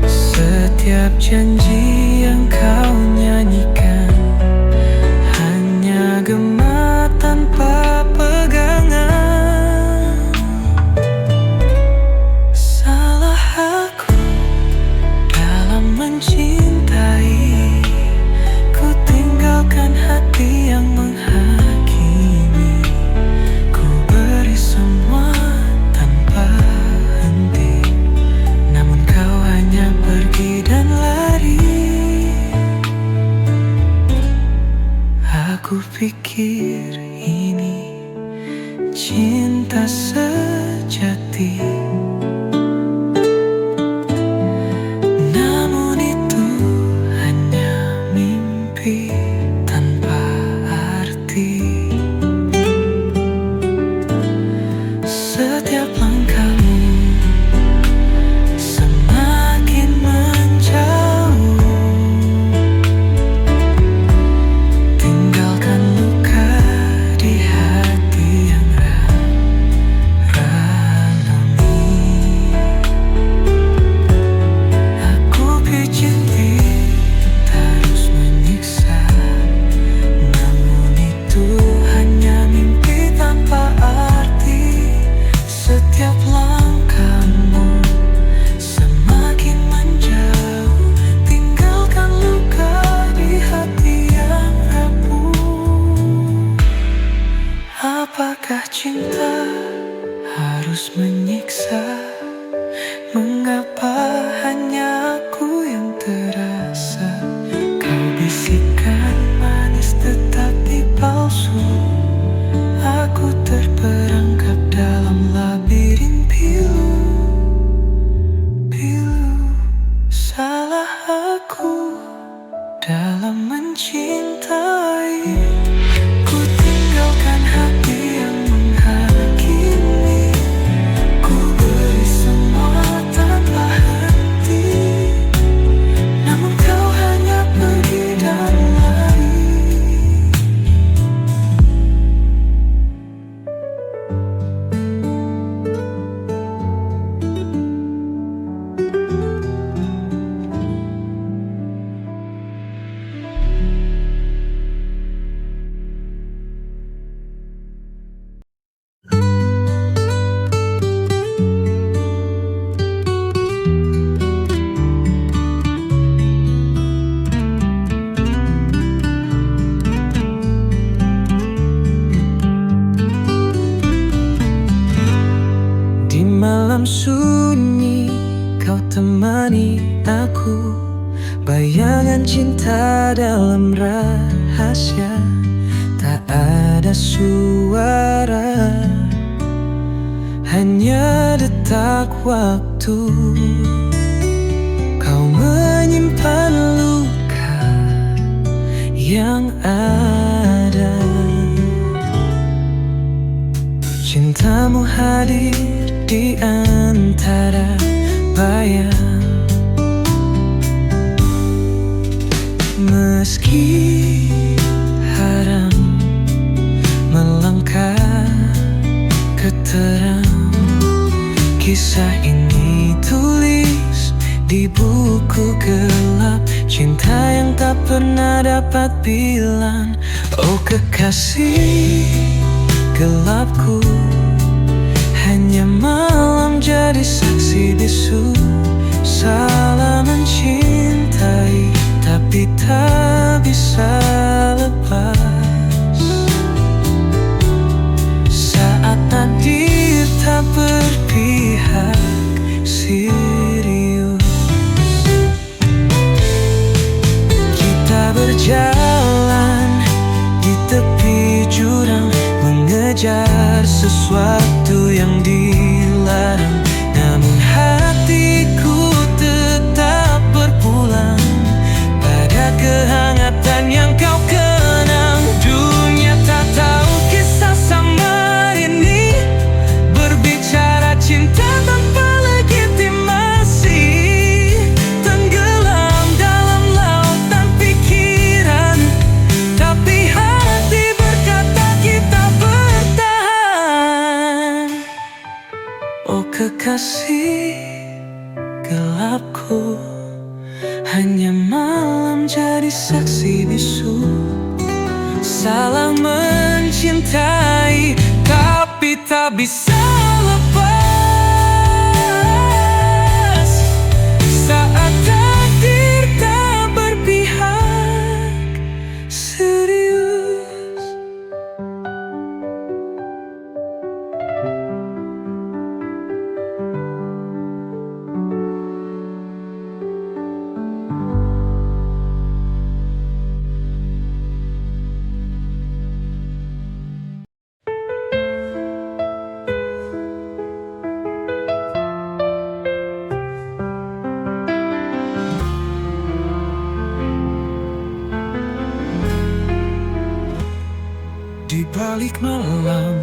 Setiap janji yang kau nyanyikan hanya gema tanpa pegangan. Salah aku dalam mencintai, cinta sejati. Namun itu hanya mimpi tanpa arti. Setiap langkahmu semakin menjauh, tinggalkan luka di hati yang renungi. Aku pijit terus menyiksa, namun itu hanya mimpi tanpa arti. Setiap langkahmu semakin menjauh, tinggalkan luka di hati yang rapuh. Apakah cinta harus menyiksa? Mengapa hanya aku yang terasa? Kau bisikan manis tetapi palsu. Aku terperangkap dalam labirin pilu. Salah aku dalam mencintai. Ku tinggalkan hati yang menghakimi. Ku beri semua tanpa henti, namun kau hanya pergi dan lari. Di malam sunyi kau temani aku, bayangan cinta dalam rahasia. Tak ada suara, hanya detak waktu. Kau menyimpan luka yang ada. Cintamu hadir di antara bayang. Meski haram melangkah ke terang, kisah ini tulis di buku gelap. Cinta yang tak pernah dapat bilang. Oh kekasih gelapku, hanya malam jadi saksi bisu. Salah mencintai, tapi tak bisa lepas. Saat takdir tak berpihak serius, kita berjalan di tepi jurang, mengejar sesuatu yang dilarang. Namun hatiku tetap berpulang pada kehangatan yang kau kenang. Dunia tak tahu kisah sama ini, berbicara cinta tanpa legitimasi. Tenggelam dalam lautan pikiran, tapi hati berkata kita bertahan. Oh kekasih gelapku, hanya malam jadi saksi bisu. Salah mencintai, tapi tak bisa lepas. Saat takdir tak berpihak serius. balik malam,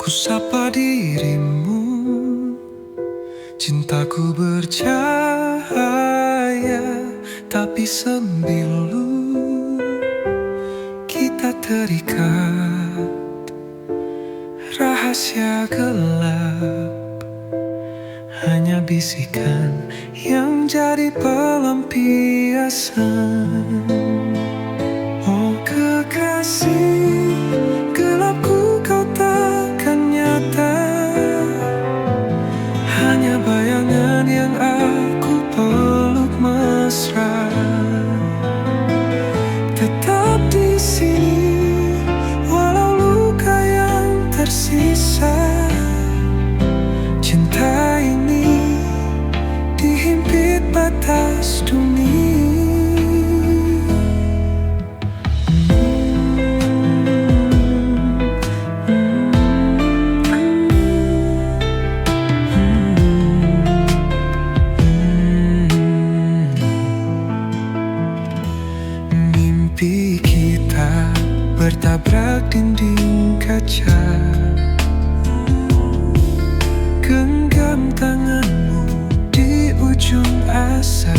ku sapa dirimu. Cintaku bercahaya, tapi sembilu. Kita terikat rahasia gelap, hanya bisikan yang jadi pelampiasan. Oh kekasih, gelapku kau takkan nyata, hanya bayangan yang aku peluk mesra. Tetap di sini, walau luka yang tersisa. Cinta ini dihimpit batas dunia. Mimpi kita bertabrak dinding kaca. Genggam tanganmu di ujung asa.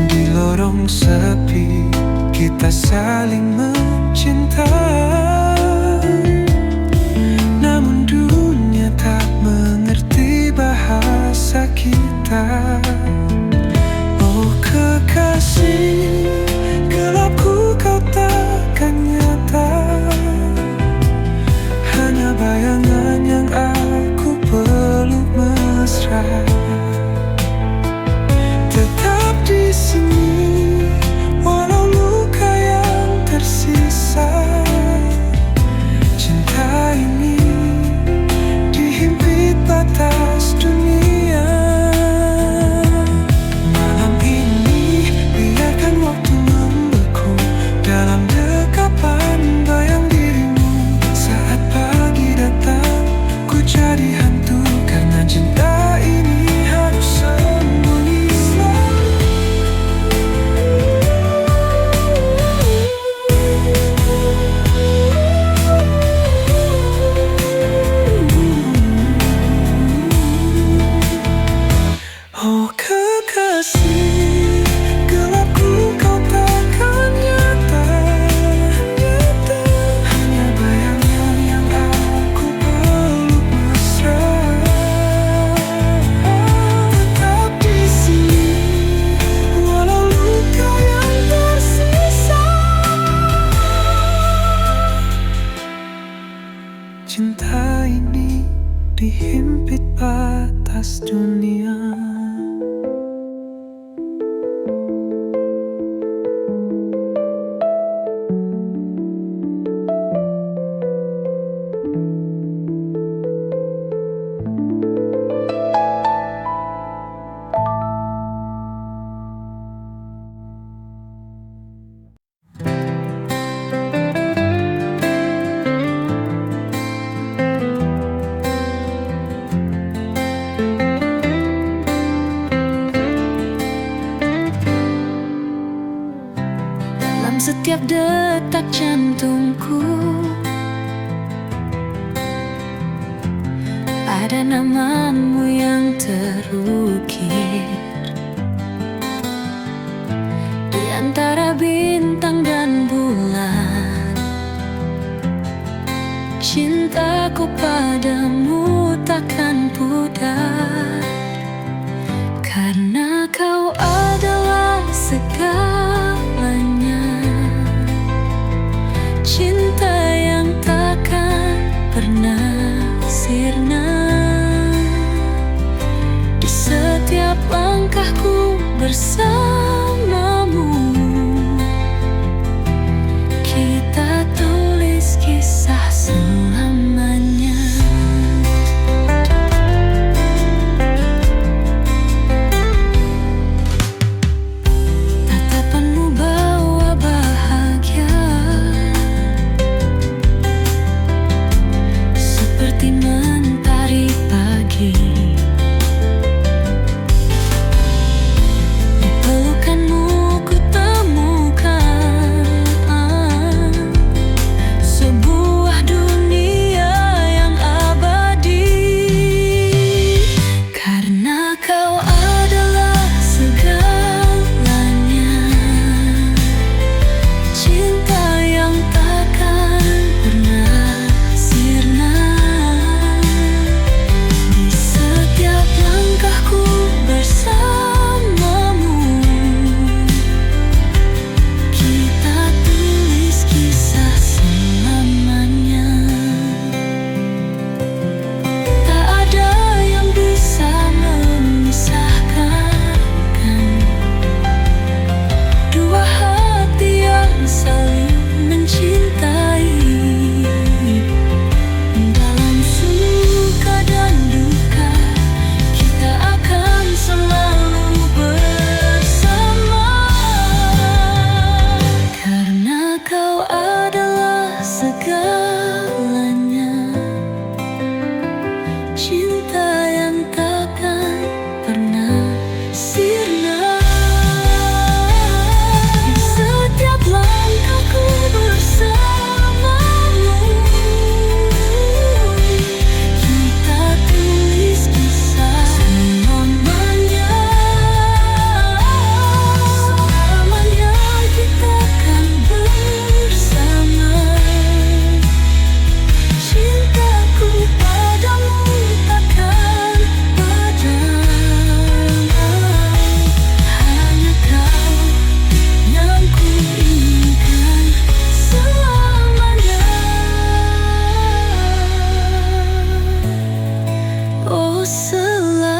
Di lorong sepi kita saling mencinta, namun dunia tak mengerti bahasa kita. Oh kekasih, gelapku kau takkan nyata, hanya bayangan yang aku peluk mesra. Tetap di sini, walau luka yang tersisa. Cinta ini dihimpit batas dunia. Malam ini biarkan waktu membeku dalam dekapan bayang dirimu. Saat pagi datang, ku jadi hantu karena cinta ini harus sembunyi selalu. Oh kekasih, gelapku kau takkan nyata, hanya bayangan yang aku peluk mesra. Tetap di sini, walau luka yang tersisa. Cinta ini dihimpit batas dunia. Dalam setiap detak jantungku ada namamu yang terukir di antara bintang dan bulan. Cintaku padamu takkan pudar, karena kau adalah segalanya. Cinta yang takkan pernah sirna. Di setiap langkahku bersamamu, kita tulis kisah selamanya. Tatapanmu bawa bahagia, seperti mentari pagi. Di peluk segalanya, cinta yang takkan pernah sirna. Di setiap langkahku bersamamu, kita tulis kisah selamanya. Selamanya kita akan bersama. Cintaku padamu takkan padam. Hanya kau yang ku inginkan selamanya. Oh, selamanya.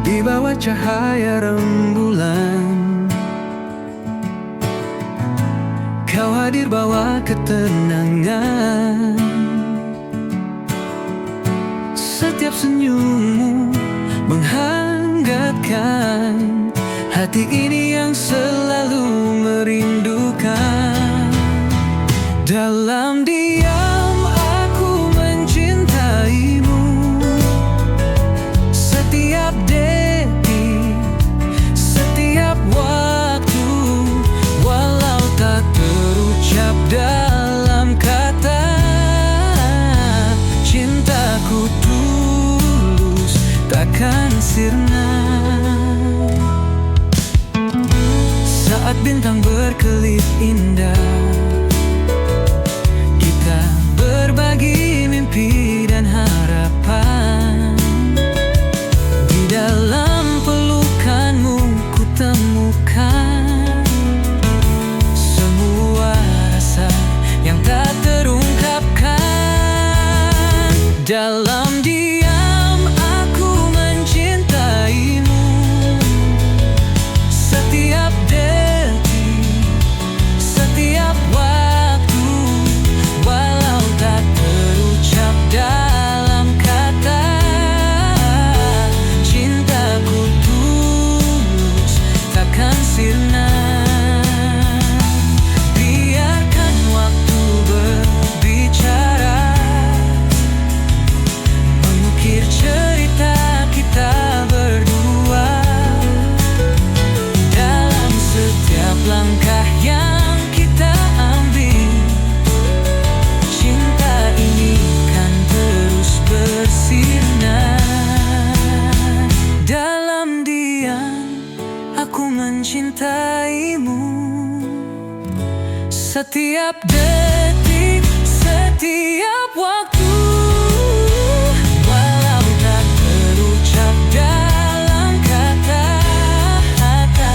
Di bawah cahaya rembulan, kau hadir bawa ketenangan. Setiap senyummu menghangatkan hati ini yang selalu merindukan. Dalam diam aku mencintaimu, setiap detik, setiap waktu, walau tak terucap dalam kata. Cintaku tulus takkan sirna. Saat bintang berkelip indah, kita berbagi mimpi dan harapan. Di dalam pelukanmu ku temukan semua rasa yang tak terungkapkan. Dalam diam aku mencintaimu, setiap detik, setiap waktu, walau tak terucap dalam kata. Cintaku tulus takkan sirna. Biarkan waktu berbicara, mengukir cerita kita berdua. Dalam setiap langkah yang kita ambil, cinta ini kan terus bersirna. Dalam diam aku mencintaimu, setiap detik, setiap waktu, walau tak terucap dalam kata-kata.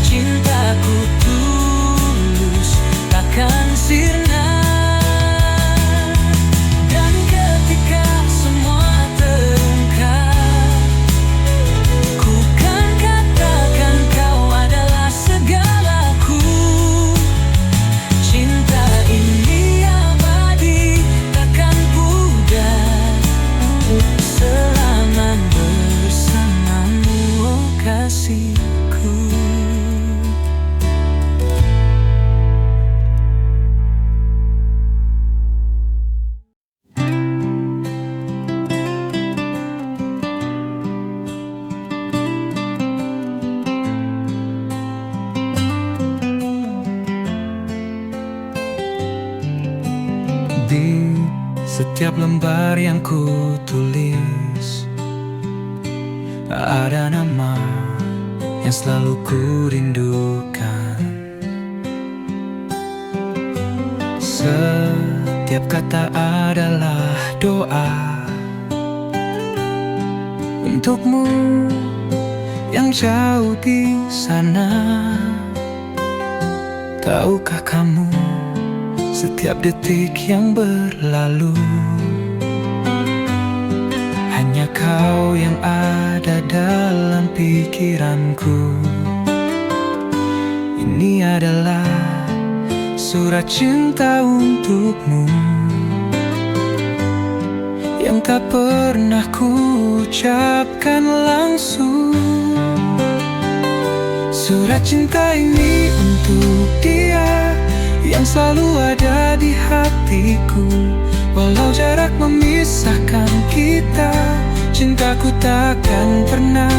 Cintaku tulus takkan sirna. Dan ketika semua terungkap, ku kan katakan kau adalah segalaku. Cinta ini abadi, takkan pudar selama bersamamu, oh kasihku. Di setiap lembar yang ku tulis, ada nama yang selalu ku rindukan. Setiap kata adalah doa untukmu yang jauh di sana. Tahukah kamu, setiap detik yang berlalu Hanya kau yang ada dalam pikiranku. Ini adalah surat cinta untukmu yang tak pernah ku ucapkan langsung. Surat cinta ini untuk dia yang selalu ada di hatiku. Walau jarak memisahkan kita, cintaku takkan pernah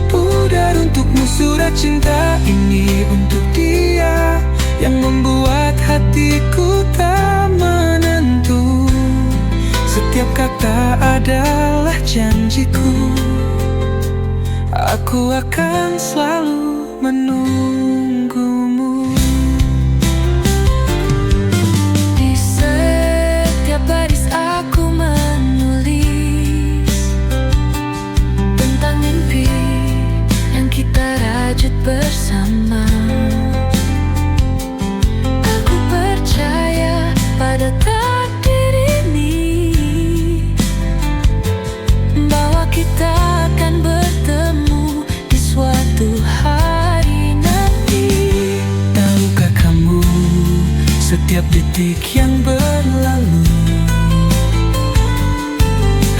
pudar untukmu. Surat cinta ini untuk dia yang membuat hatiku tak menentu. Setiap kata adalah janjiku. Aku akan selalu menunggumu. Di setiap baris aku menulis tentang mimpi yang kita rajut bersama. Aku percaya pada takdir ini, bahwa kita akan bertemu di suatu hari nanti. Tahukah kamu, setiap detik yang berlalu,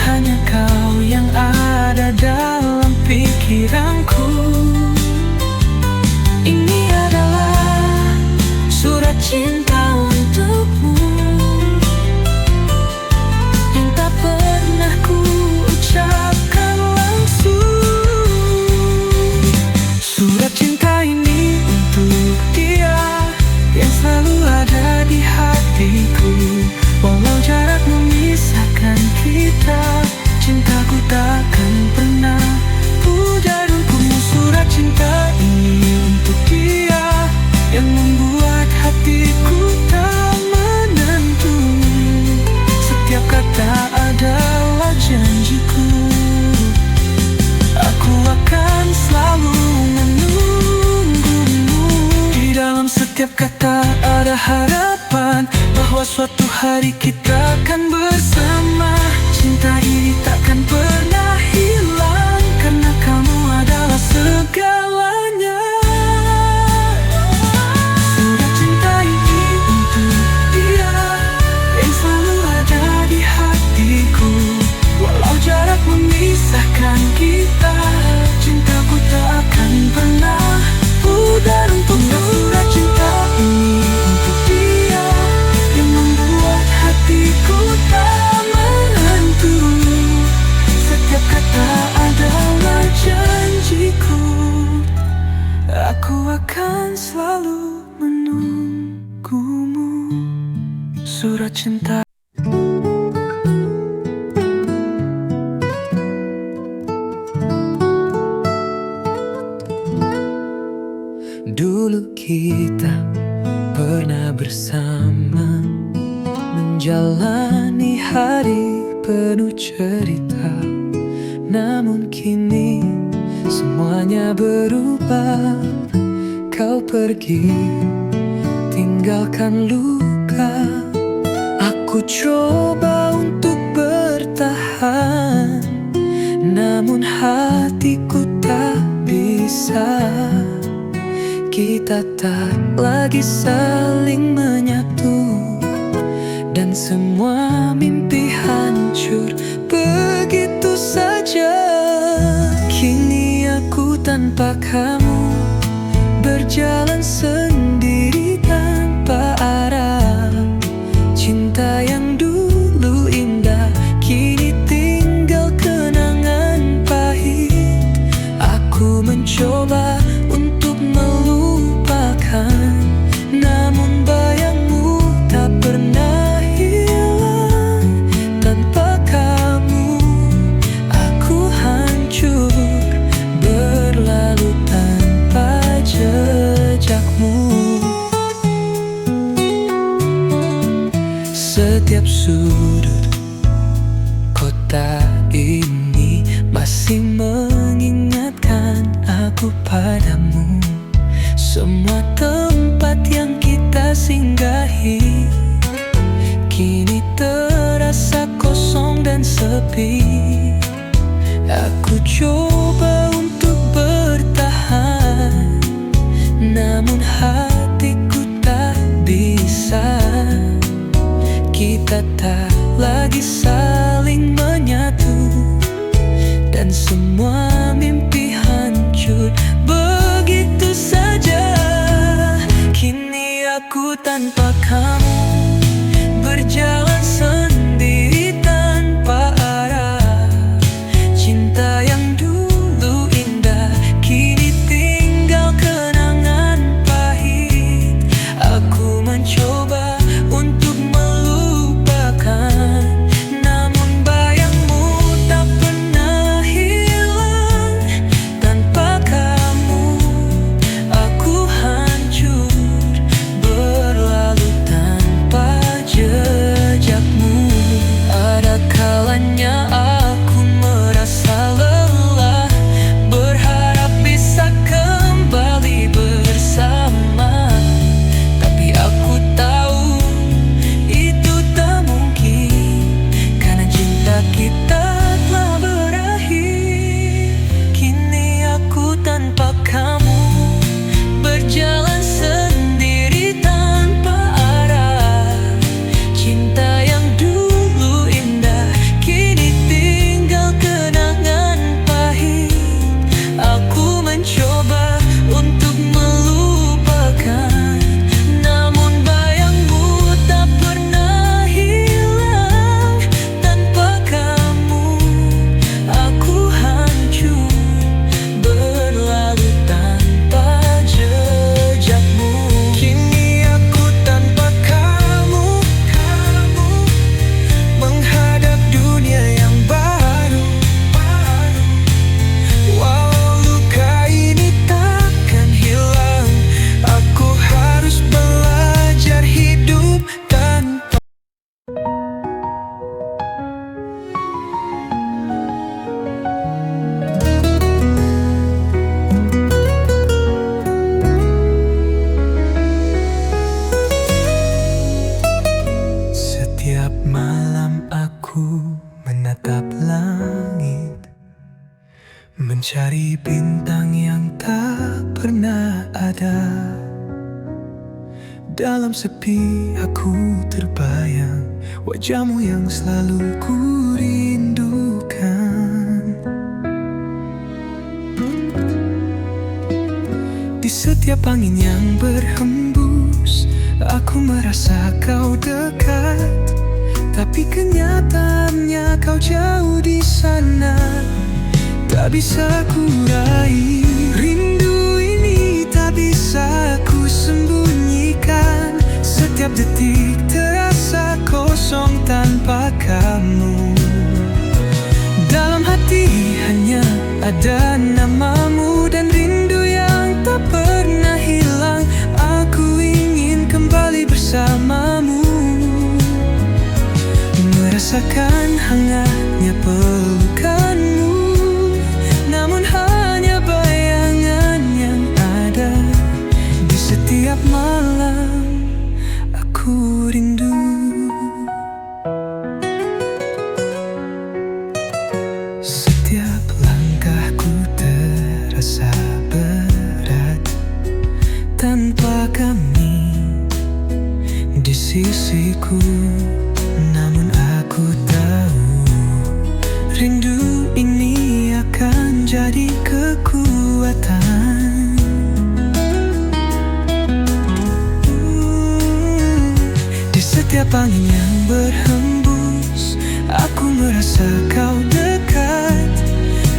hanya kau yang ada dalam pikiranku. Ini adalah surat cinta untukmu yang tak pernah ku ucapkan langsung. Surat cinta ini untuk dia yang selalu ada di hatiku. Walau jarak memisahkan kita, cintaku takkan pernah pudar untukmu. Surat cinta ini untuk dia yang membuat hatiku tak menentu. Setiap kata adalah janjiku. Aku akan selalu menunggumu. Di dalam setiap kata ada harapan bahwa suatu hari kita akan bersama. Cinta ini takkan pernah hilang, karena kamu adalah segalanya. Surat cinta ini untuk dia yang selalu ada di hatiku. Walau jarak memisahkan kita, cintaku tak akan pernah pudar untukmu. Surat cinta ini untuk dia yang membuat hatiku tak menentu. Setiap kata adalah janjiku. Aku akan selalu menunggumu. Surat cinta. Dulu kita pernah bersama, menjalani hari penuh cerita. Namun kini semuanya berubah. Kau pergi, tinggalkan luka. Aku coba untuk bertahan, namun hatiku tak bisa. Kita tak lagi saling menyatu, dan semua mimpi hancur begitu saja. Kini aku tanpa kamu berjalan sendiri tanpa arah. Cinta yang dulu indah kini tinggal kenangan pahit. Aku mencoba untuk melupakan, namun bayangmu tak pernah hilang. Tanpa kamu aku hancur, berlalu tanpa jejakmu. Setiap sudut kota ini masih mengingatkan aku padamu. Semua tempat yang kita singgahi kini terasa kosong dan sepi. Aku coba untuk bertahan, namun hatiku tak bisa. Kita tak lagi saling menyatu, dan semua mimpi hancur begitu saja. Kini aku tanpa kamu, berjalan sendiri tanpa arah. Cinta yang dulu indah kini tinggal kenangan pahit. Aku mencoba untuk melupakan, namun bayangmu tak pernah hilang. Tanpa kamu aku hancur, berlalu tanpa jejakmu. Ada kalanya aku merasa lelah, berharap bisa kembali bersama. Tapi aku tahu itu tak mungkin, karena cinta kita telah berakhir. Kini aku tanpa kamu, berjalan sendiri tanpa arah. Cinta yang dulu indah kini tinggal kenangan pahit. Aku mencoba untuk melupakan, namun bayangmu tak pernah hilang. Tanpa kamu aku hancur, berlalu tanpa jejakmu. Kini aku tanpa kamu, menghadap dunia yang baru. Walau luka ini takkan hilang, aku harus belajar hidup tanpa. Setiap malam aku menatap langit, mencari bintang yang tak pernah ada. Dalam sepi aku terbayang wajahmu yang selalu ku rindukan. Di setiap angin yang berhembus, aku merasa kau dekat. Tapi kenyataannya kau jauh di sana, tak bisa ku raih. Rindu ini tak bisa ku sembunyikan. Setiap detik terasa kosong tanpa kamu. Dalam hati hanya ada namamu dan rindu yang tak pernah hilang. Aku ingin kembali bersamamu, merasakan hangatnya pelukanmu. Namun hanya bayangan yang ada di setiap malam aku rindu. Setiap langkahku terasa berat tanpa kami di sisiku. Namun aku tahu rindu ini akan jadi kekuatan. Di setiap angin yang berhembus, aku merasa kau dekat.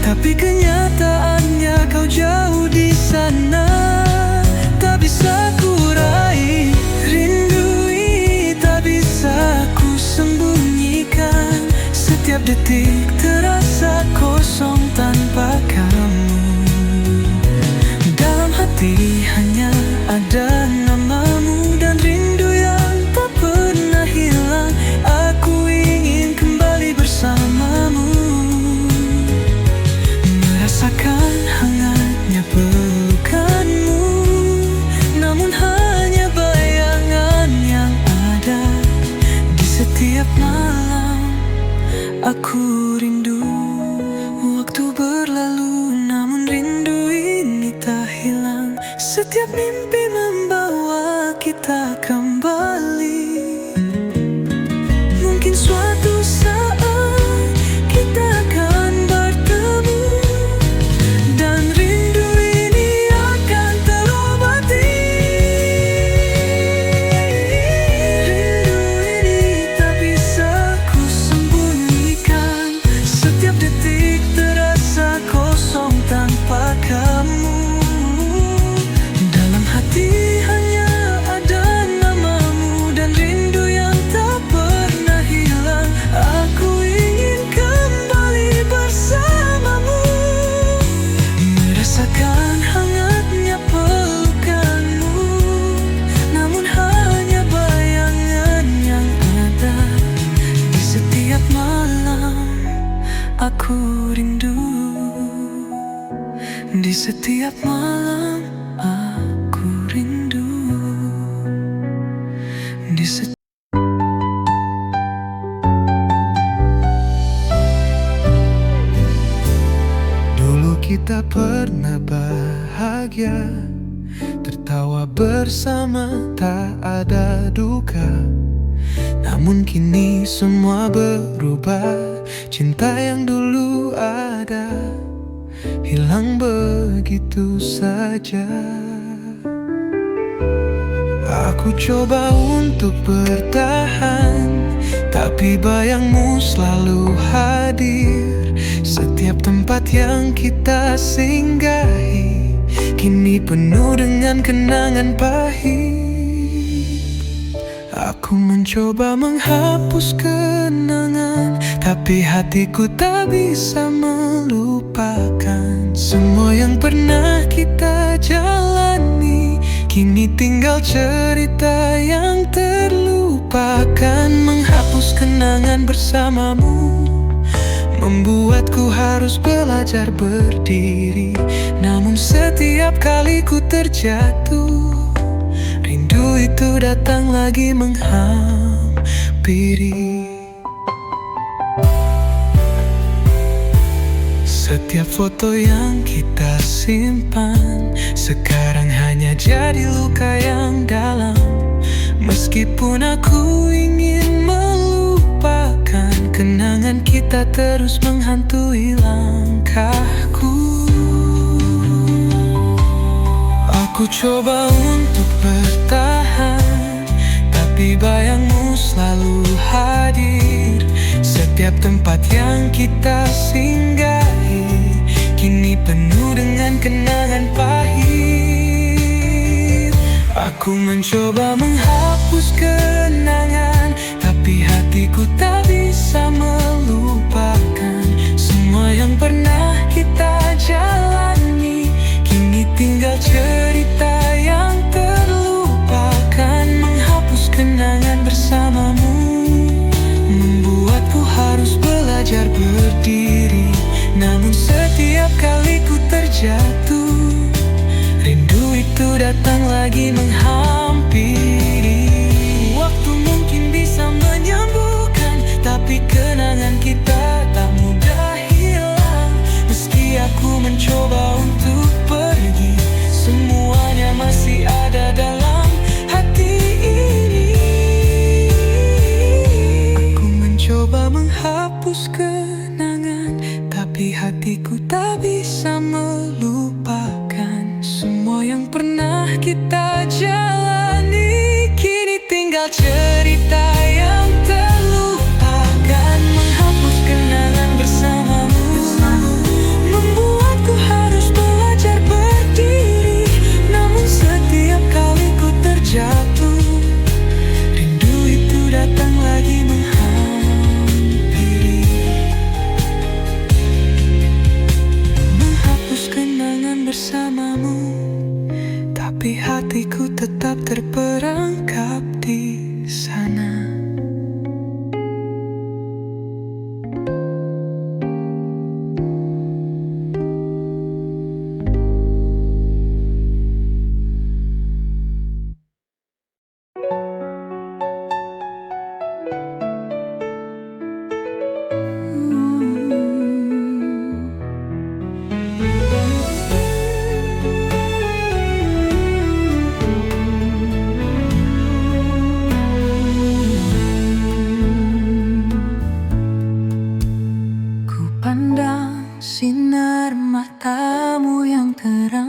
Tapi kenyataannya kau jauh di sana, tak bisa ku raih. Rindu ini tak bisa ku sembunyikan. Setiap detik terasa kosong tanpa kamu. Dalam hati hanya ada namamu dan rindu yang tak pernah hilang. Aku ingin kembali bersamamu, merasakan hangatnya pelukanmu. Namun hanya bayangan yang ada di setiap malam aku rindu. Waktu Setiap mimpi membawa kita kembali. Mungkin suatu saat kita akan bertemu, dan rindu ini akan terobati. Rindu ini tak bisa ku sembunyikan. Setiap detik terasa kosong tanpa kamu. Dalam hati hanya ada namamu dan rindu yang tak pernah hilang. Aku ingin kembali bersamamu, merasakan hangatnya pelukanmu. Namun hanya bayangan yang ada di setiap malam. Aku rindu di setiap malam. Aku rindu di setiap. Dulu kita pernah bahagia, tertawa bersama, tak ada duka. Namun kini semua berubah. Cinta yang dulu ada hilang begitu saja. Aku coba untuk bertahan, tapi bayangmu selalu hadir. Setiap tempat yang kita singgahi kini penuh dengan kenangan pahit. Aku mencoba menghapus kenangan, tapi hatiku tak bisa melupakan. Semua yang pernah kita jalani kini tinggal cerita yang terlupakan. Menghapus kenangan bersamamu membuatku harus belajar berdiri. Namun setiap kali ku terjatuh, rindu itu datang lagi menghampiri. Setiap foto yang kita simpan sekarang hanya jadi luka yang dalam. Meskipun aku ingin melupakan, kenangan kita terus menghantui langkahku. Aku coba untuk bertahan, tapi bayangmu selalu hadir. Setiap tempat yang kita singgahi kini penuh dengan kenangan pahit. Aku mencoba menghapus kenangan, tapi hatiku tak bisa melupakan. Semua yang pernah kita jalani kini tinggal cerita yang terlupakan. Menghapus kenangan bersamamu membuatku harus belajar berdiri. Namun setiap kali ku terjatuh, rindu itu datang lagi menghampiri. Waktu mungkin bisa menyembuhkan, tapi kenangan kita tak mudah hilang. Meski aku mencoba untuk pergi, semuanya masih ada dalam hati ini. Aku mencoba menghapus kenangan, tapi hatiku tak bisa melupakan. Semua yang pernah kita jalani kini tinggal cerita yang terlupakan. Menghapus kenangan bersamamu membuatku harus belajar berdiri. Namun setiap kali ku terjatuh, rindu itu datang lagi menghampiri. Menghapus kenangan bersamamu, tapi hatiku tetap terperangkap di sana. sinar matamu yang terang